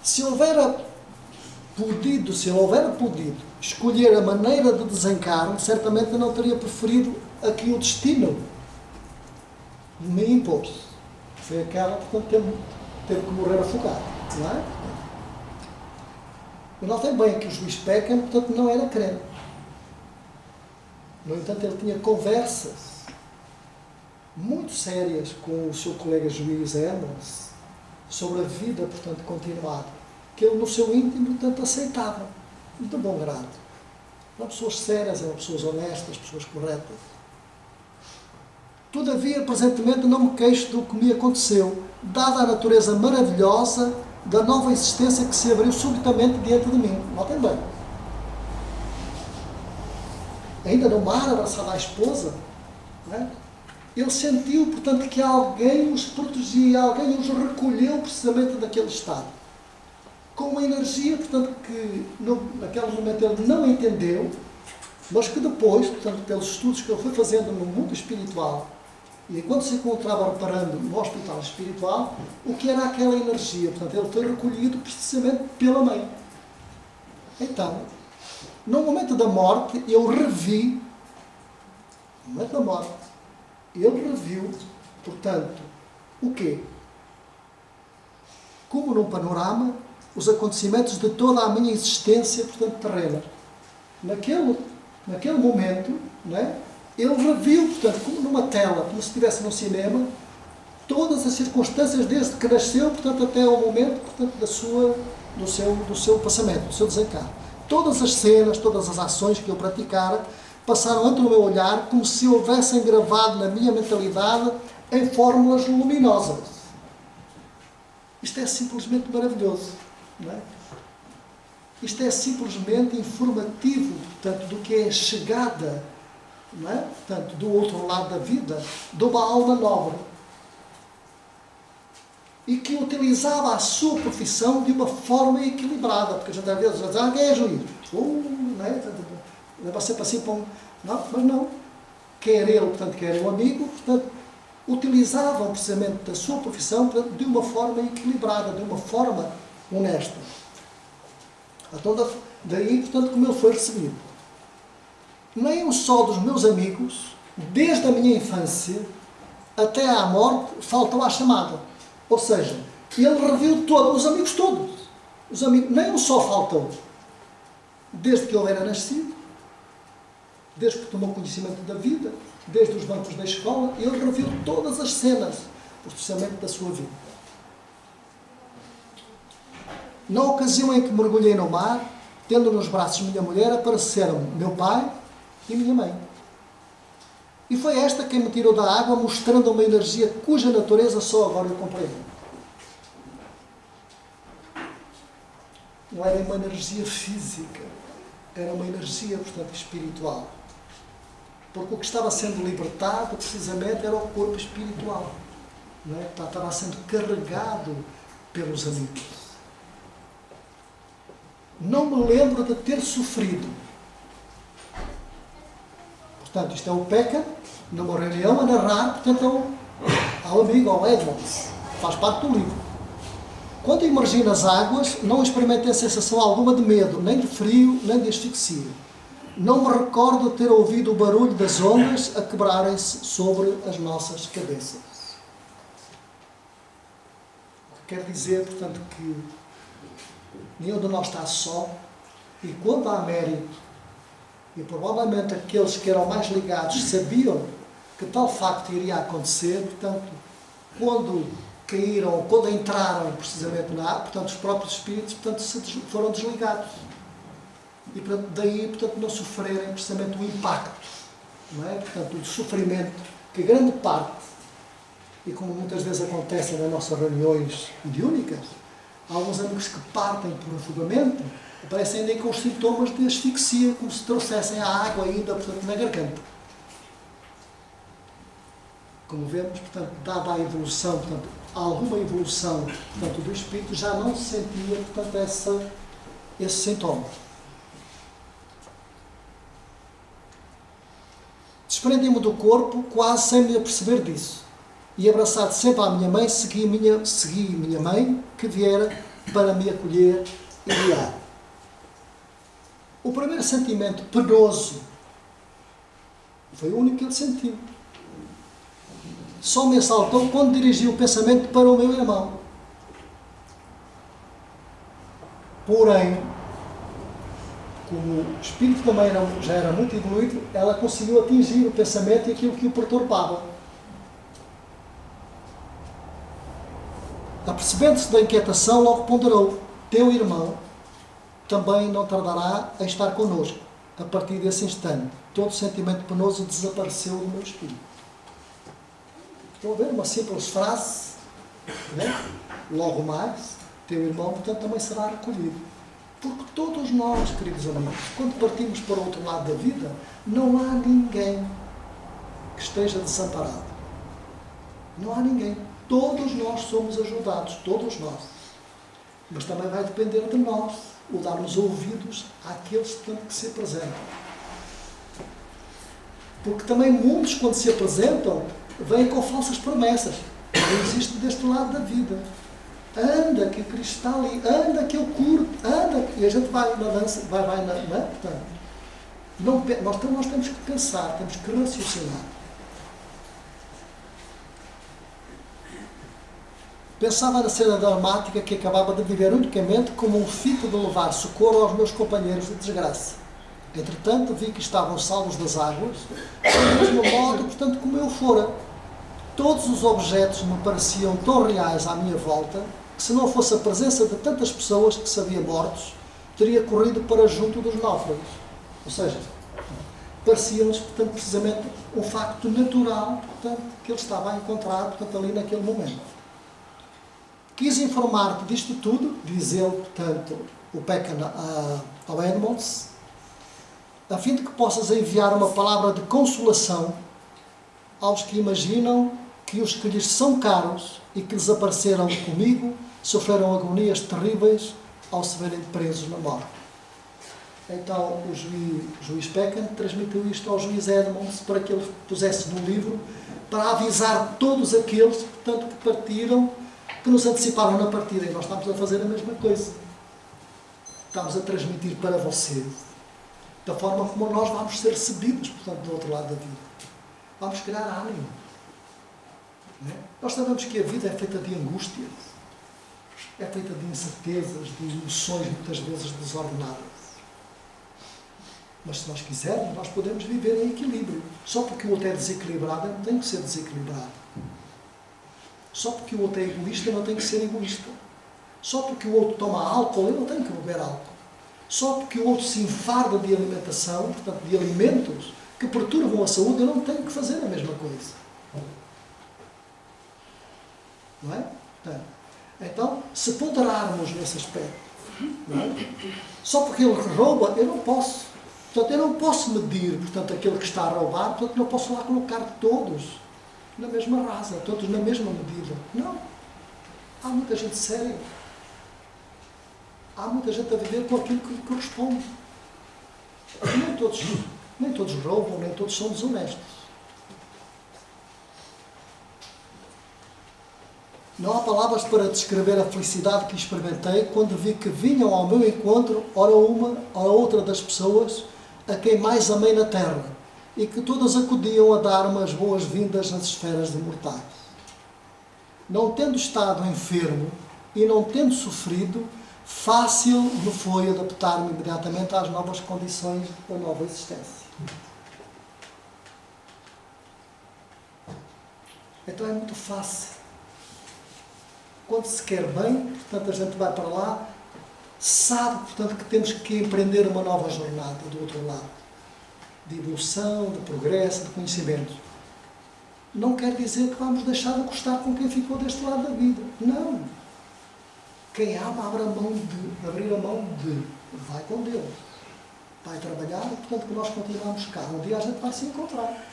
Se ele houvera podido escolher a maneira de desencarne, certamente não teria preferido a que o destino me impôs. Foi aquela, portanto, teve que morrer afogado, não é? E notem bem que o juiz Peckham, portanto, não era crente. No entanto, ele tinha conversas muito sérias com o seu colega juiz Edmonds sobre a vida, portanto, continuada, que ele no seu íntimo, portanto, aceitava, de bom grado. Eram pessoas sérias, eram pessoas honestas, pessoas corretas. Todavia, presentemente, não me queixo do que me aconteceu, dada a natureza maravilhosa da nova existência que se abriu subitamente diante de mim. Notem bem. Ainda no mar, abraçado à esposa, não é? Ele sentiu, portanto, que alguém os protegia, alguém os recolheu precisamente daquele estado. Com uma energia, portanto, que naquele momento ele não entendeu, mas que depois, portanto, pelos estudos que ele foi fazendo no mundo espiritual, e enquanto se encontrava reparando no hospital espiritual, o que era aquela energia? Portanto, ele foi recolhido precisamente pela mãe. Então, no momento da morte, eu revi, no momento da morte, ele reviu, portanto, o quê? Como num panorama, os acontecimentos de toda a minha existência, portanto, terrena. Naquele momento, não é? Ele reviu, portanto, como numa tela, como se estivesse num cinema, todas as circunstâncias desde que nasceu, portanto, até ao momento, portanto, do seu passamento, do seu desencarne. Todas as cenas, todas as ações que eu praticara, passaram ante o meu olhar como se houvessem gravado na minha mentalidade em fórmulas luminosas. Isto é simplesmente maravilhoso, não é? Isto é simplesmente informativo, portanto, do que é a chegada, não é? Portanto, do outro lado da vida, de uma alma nobre. E que utilizava a sua profissão de uma forma equilibrada, porque a gente às vezes diz, quem é juiz? Não é? Leva sempre assim para Não, mas não. Quer ele, portanto, quer o amigo, portanto, utilizavam precisamente da sua profissão, portanto, de uma forma equilibrada, de uma forma honesta. Então, daí, portanto, como ele foi recebido. Nem um só dos meus amigos, desde a minha infância até à morte, faltou à chamada. Ou seja, ele reviu todos, os amigos todos. Os amigos, nem um só faltou. Desde que ele era nascido, desde que tomou conhecimento da vida, desde os bancos da escola, ele reviu todas as cenas, especialmente da sua vida. Na ocasião em que mergulhei no mar, tendo nos braços minha mulher, apareceram meu pai e minha mãe. E foi esta quem me tirou da água, mostrando uma energia cuja natureza só agora eu compreendo. Não era uma energia física, era uma energia, portanto, espiritual. Porque o que estava sendo libertado, precisamente, era o corpo espiritual. Não é? Estava sendo carregado pelos amigos. Não me lembro de ter sofrido. Portanto, isto é o Pekka, numa reunião, a narrar, portanto, ao amigo, ao Edmonds. Faz parte do livro. Quando emergi nas águas, não experimentei sensação alguma de medo, nem de frio, nem de asfixia. Não me recordo de ter ouvido o barulho das ondas a quebrarem-se sobre as nossas cabeças. Quer dizer, portanto, que nenhum de nós está só, e quando há mérito, e provavelmente aqueles que eram mais ligados sabiam que tal facto iria acontecer, portanto, quando caíram, quando entraram precisamente na água, portanto, os próprios espíritos, portanto, foram desligados. E portanto, daí, portanto, não sofrerem precisamente o impacto, não é? Portanto, o sofrimento, que grande parte, e como muitas vezes acontece nas nossas reuniões mediúnicas, há alguns amigos que partem por afogamento, aparecem ainda com os sintomas de asfixia, como se trouxessem a água ainda, portanto, na garganta. Como vemos, portanto, dada a evolução, portanto, alguma evolução, portanto, do espírito, já não se sentia, portanto, esse sintoma. Desprendi-me do corpo, quase sem me aperceber disso. E abraçado sempre à minha mãe, segui minha mãe, que viera para me acolher e guiar. O primeiro sentimento penoso foi o único que ele sentiu. Só me assaltou quando dirigi o pensamento para o meu irmão. Porém, como o espírito também já era muito evoluído, ela conseguiu atingir o pensamento e aquilo que o perturbava. Apercebendo-se da inquietação, logo ponderou: teu irmão também não tardará a estar connosco. A partir desse instante, todo sentimento penoso desapareceu do meu espírito. Estão a ver uma simples frase, né? Logo mais, teu irmão, portanto, também será recolhido. Porque todos nós, queridos amigos, quando partimos para o outro lado da vida, não há ninguém que esteja desamparado. Não há ninguém. Todos nós somos ajudados, todos nós. Mas também vai depender de nós o darmos ouvidos àqueles que têm que se apresentam. Porque também muitos, quando se apresentam, vêm com falsas promessas. Não existe deste lado da vida. Anda que o Cristo está ali, anda que eu curo, anda. E a gente vai na dança, portanto, nós temos que pensar, temos que raciocinar. Pensava na cena dramática que acabava de viver unicamente como um fito de levar socorro aos meus companheiros de desgraça. Entretanto, vi que estavam salvos das águas, do mesmo modo, portanto, como eu fora. Todos os objetos me pareciam tão reais à minha volta, que se não fosse a presença de tantas pessoas que se haviam mortos, teria corrido para junto dos náufragos. Ou seja, parecia-nos, portanto, precisamente um facto natural, portanto, que ele estava a encontrar, portanto, ali naquele momento. Quis informar-te disto tudo, diz ele, portanto, o Pekka ao Edmonds, a fim de que possas enviar uma palavra de consolação aos que imaginam que os que lhes são caros e que desapareceram comigo sofreram agonias terríveis ao se verem presos na morte. Então o juiz Peckham transmitiu isto ao juiz Edmonds para que ele pusesse no livro para avisar todos aqueles, portanto, que partiram, que nos anteciparam na partida. E nós estamos a fazer a mesma coisa. Estamos a transmitir para vocês da forma como nós vamos ser recebidos, portanto, do outro lado da vida. Vamos criar ânimo. Não é? Nós sabemos que a vida é feita de angústias, é feita de incertezas, de emoções muitas vezes desordenadas. Mas se nós quisermos, nós podemos viver em equilíbrio. Só porque o outro é desequilibrado, ele não tem que ser desequilibrado. Só porque o outro é egoísta, ele não tem que ser egoísta. Só porque o outro toma álcool, ele não tem que beber álcool. Só porque o outro se enfarda de alimentação, portanto, de alimentos que perturbam a saúde, ele não tem que fazer a mesma coisa. Não é? Então, se ponderarmos nesse aspecto, não é? Só porque ele rouba, eu não posso. Portanto, eu não posso medir, portanto, aquele que está a roubar, portanto, não posso lá colocar todos na mesma rasa, todos na mesma medida. Não. Há muita gente séria. Há muita gente a viver com aquilo que corresponde. Nem todos roubam, nem todos são desonestos. Não há palavras para descrever a felicidade que experimentei quando vi que vinham ao meu encontro, ora uma, ora outra das pessoas a quem mais amei na terra, e que todas acudiam a dar-me as boas-vindas nas esferas de mortais. Não tendo estado enfermo e não tendo sofrido, fácil me foi adaptar-me imediatamente às novas condições da nova existência. Então é muito fácil. Quando se quer bem, portanto, a gente vai para lá, sabe, portanto, que temos que empreender uma nova jornada do outro lado, de evolução, de progresso, de conhecimento. Não quer dizer que vamos deixar de gostar com quem ficou deste lado da vida. Não. Quem ama, abrir a mão de, vai com Deus. Vai trabalhar, portanto, que nós continuamos cá. Um dia a gente vai se encontrar.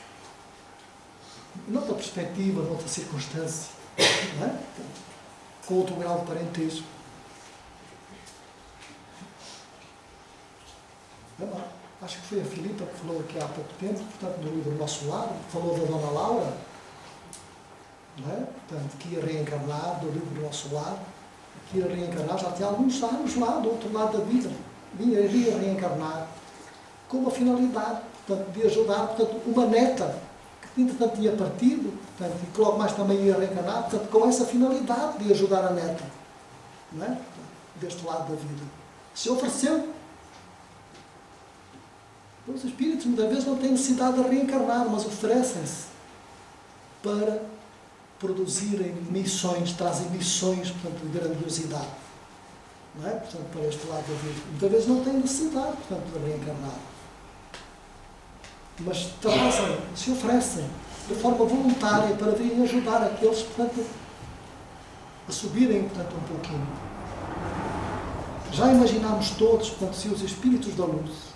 Noutra perspectiva, noutra circunstância. Não é? Com outro grau de parentesco. Acho que foi a Filipa que falou aqui há pouco tempo, portanto, no livro Nosso Lar, falou da Dona Laura, não é? Portanto, que ia reencarnar, do livro Nosso Lar, que ia reencarnar, já tinha alguns anos lá, do outro lado da vida, iria reencarnar, com uma finalidade, portanto, de ajudar, portanto, uma neta, que entretanto tinha partido, portanto, e que logo mais também ia reencarnar, portanto, com essa finalidade de ajudar a neta, não é? Deste lado da vida. Se ofereceu. Os espíritos muitas vezes não têm necessidade de reencarnar, mas oferecem-se para produzirem missões, trazem missões, portanto, de grandiosidade. Não é? Portanto, para este lado da vida. Muitas vezes não têm necessidade, portanto, de reencarnar. Mas trazem, se oferecem de forma voluntária para virem ajudar aqueles, portanto, a subirem, portanto, um pouquinho. Já imaginámos todos, portanto, se os espíritos da luz.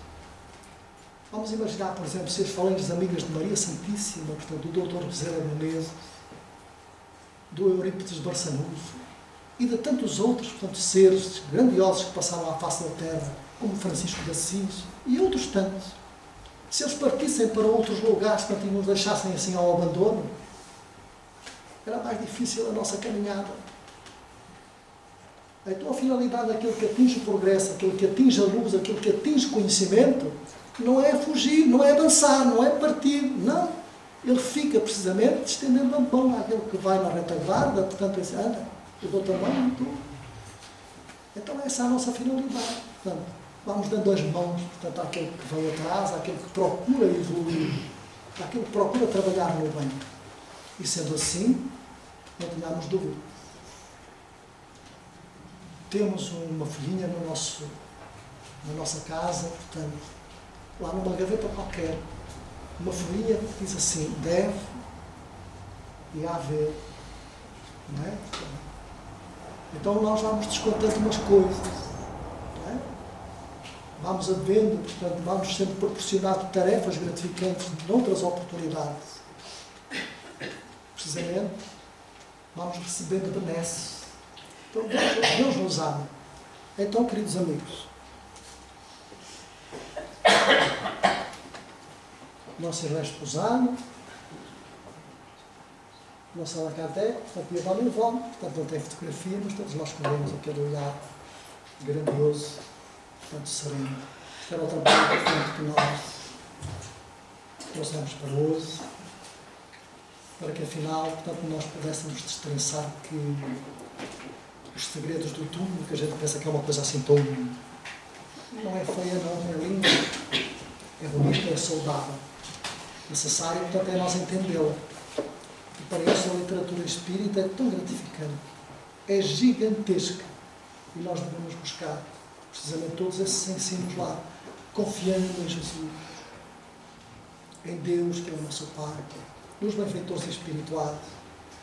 Vamos imaginar, por exemplo, se as falanges amigas de Maria Santíssima, portanto, do Dr. Bezerra de Menezes, do Eurípides de Barçanufo, e de tantos outros, portanto, seres grandiosos que passaram à face da Terra, como Francisco de Assis, e outros tantos, se eles partissem para outros lugares, portanto, e nos deixassem assim ao abandono, era mais difícil a nossa caminhada. Então, a finalidade daquilo que atinge o progresso, aquilo que atinge a luz, aquilo que atinge o conhecimento, não é fugir, não é avançar, não é partir, não. Ele fica precisamente estendendo a mão àquele que vai na retaguarda, portanto, ele anda, eu dou-te a mão e tu. Então essa é a nossa finalidade. Portanto, vamos dando as mãos, portanto, àquele que vem atrás, àquele que procura evoluir, àquele que procura trabalhar no bem. E sendo assim, não tenhamos dúvida. Temos uma folhinha na nossa casa, portanto, lá numa gaveta qualquer, uma folhinha que diz assim, deve e haver. Não é? Então nós vamos descontando umas coisas. Não é? Vamos havendo, portanto, vamos sendo proporcionados tarefas gratificantes noutras oportunidades. Precisamente, vamos recebendo benesses. Então Deus nos ama. Então, queridos amigos, nosso Ernesto Posano, nossa Alacanté, portanto, e a Dona Ivone, portanto, não tem fotografia, mas todos nós conhecemos aquele olhar grandioso, portanto, sereno. Este era o trabalho portanto, que nós trouxemos para hoje, para que afinal, portanto, nós pudéssemos destrinçar que os segredos do túmulo, que a gente pensa que é uma coisa assim tão... não é feia, não, é linda, é bonita, é saudável. Necessário, portanto, é nós entendê-la. E para isso a literatura espírita é tão gratificante, é gigantesca. E nós devemos buscar precisamente todos esses ensinos lá, confiando em Jesus, em Deus, que é o nosso Pai, nos benfeitores espirituais,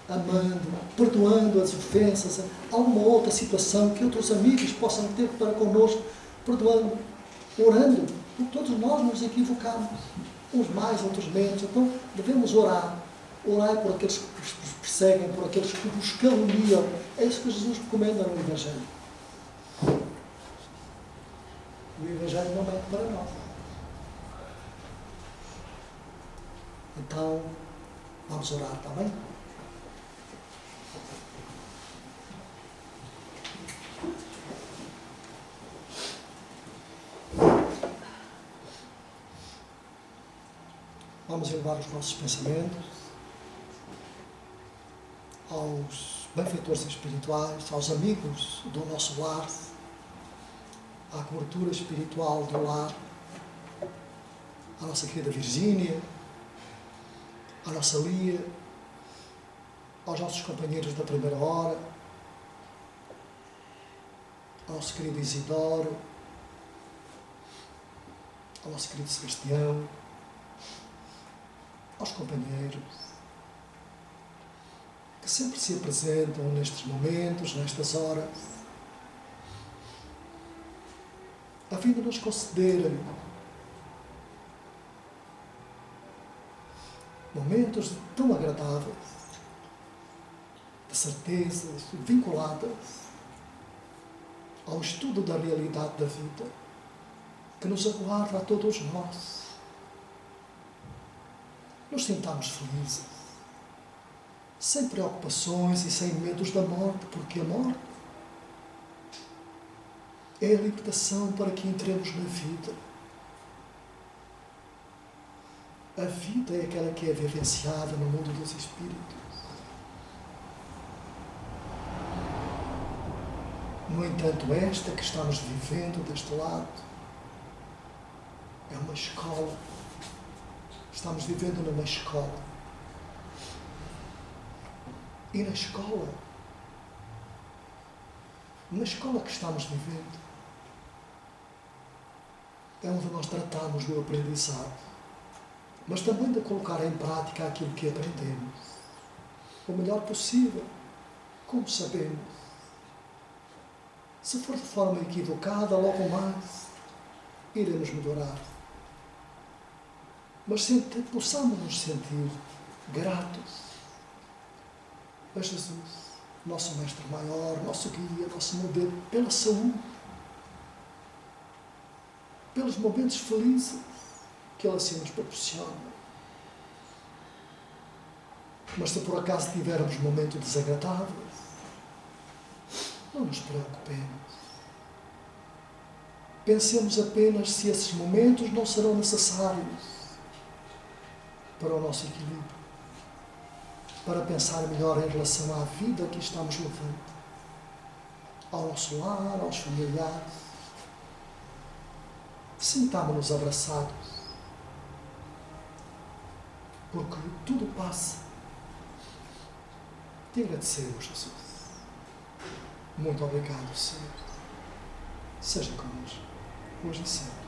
amando, perdoando as ofensas, alguma outra situação que outros amigos possam ter para connosco, perdoando, orando, porque todos nós nos equivocamos, uns mais, outros menos. Então devemos orar. Orai por aqueles que nos perseguem, por aqueles que nos caluniam. É isso que Jesus recomenda no Evangelho. O Evangelho não é para nós. Então, vamos orar, está bem? Vamos elevar os nossos pensamentos aos benfeitores espirituais, aos amigos do nosso lar, à cobertura espiritual do lar, à nossa querida Virgínia, à nossa Lia, aos nossos companheiros da primeira hora, ao nosso querido Isidoro, ao nosso querido Sebastião, aos companheiros que sempre se apresentam nestes momentos, nestas horas, a fim de nos concederem momentos tão agradáveis, de certezas vinculadas ao estudo da realidade da vida, que nos aguarda a todos nós. Nos sintamos felizes, sem preocupações e sem medos da morte, porque a morte é a libertação para que entremos na vida. A vida é aquela que é vivenciada no mundo dos espíritos. No entanto, esta que estamos vivendo deste lado é uma escola. Estamos vivendo numa escola. E na escola que estamos vivendo, é onde nós tratamos do aprendizado, mas também de colocar em prática aquilo que aprendemos, o melhor possível, como sabemos. Se for de forma equivocada, logo mais iremos melhorar. Mas possamos nos sentir gratos a Jesus, nosso Mestre maior, nosso guia, nosso modelo, pela saúde, pelos momentos felizes que Ele assim nos proporciona. Mas se por acaso tivermos momentos desagradáveis, não nos preocupemos. Pensemos apenas se esses momentos não serão necessários para o nosso equilíbrio, para pensar melhor em relação à vida que estamos levando, ao nosso lar, aos familiares. Sintámonos abraçados, porque tudo passa. Te agradecemos, Jesus. Muito obrigado, Senhor. Seja conosco, hoje e sempre.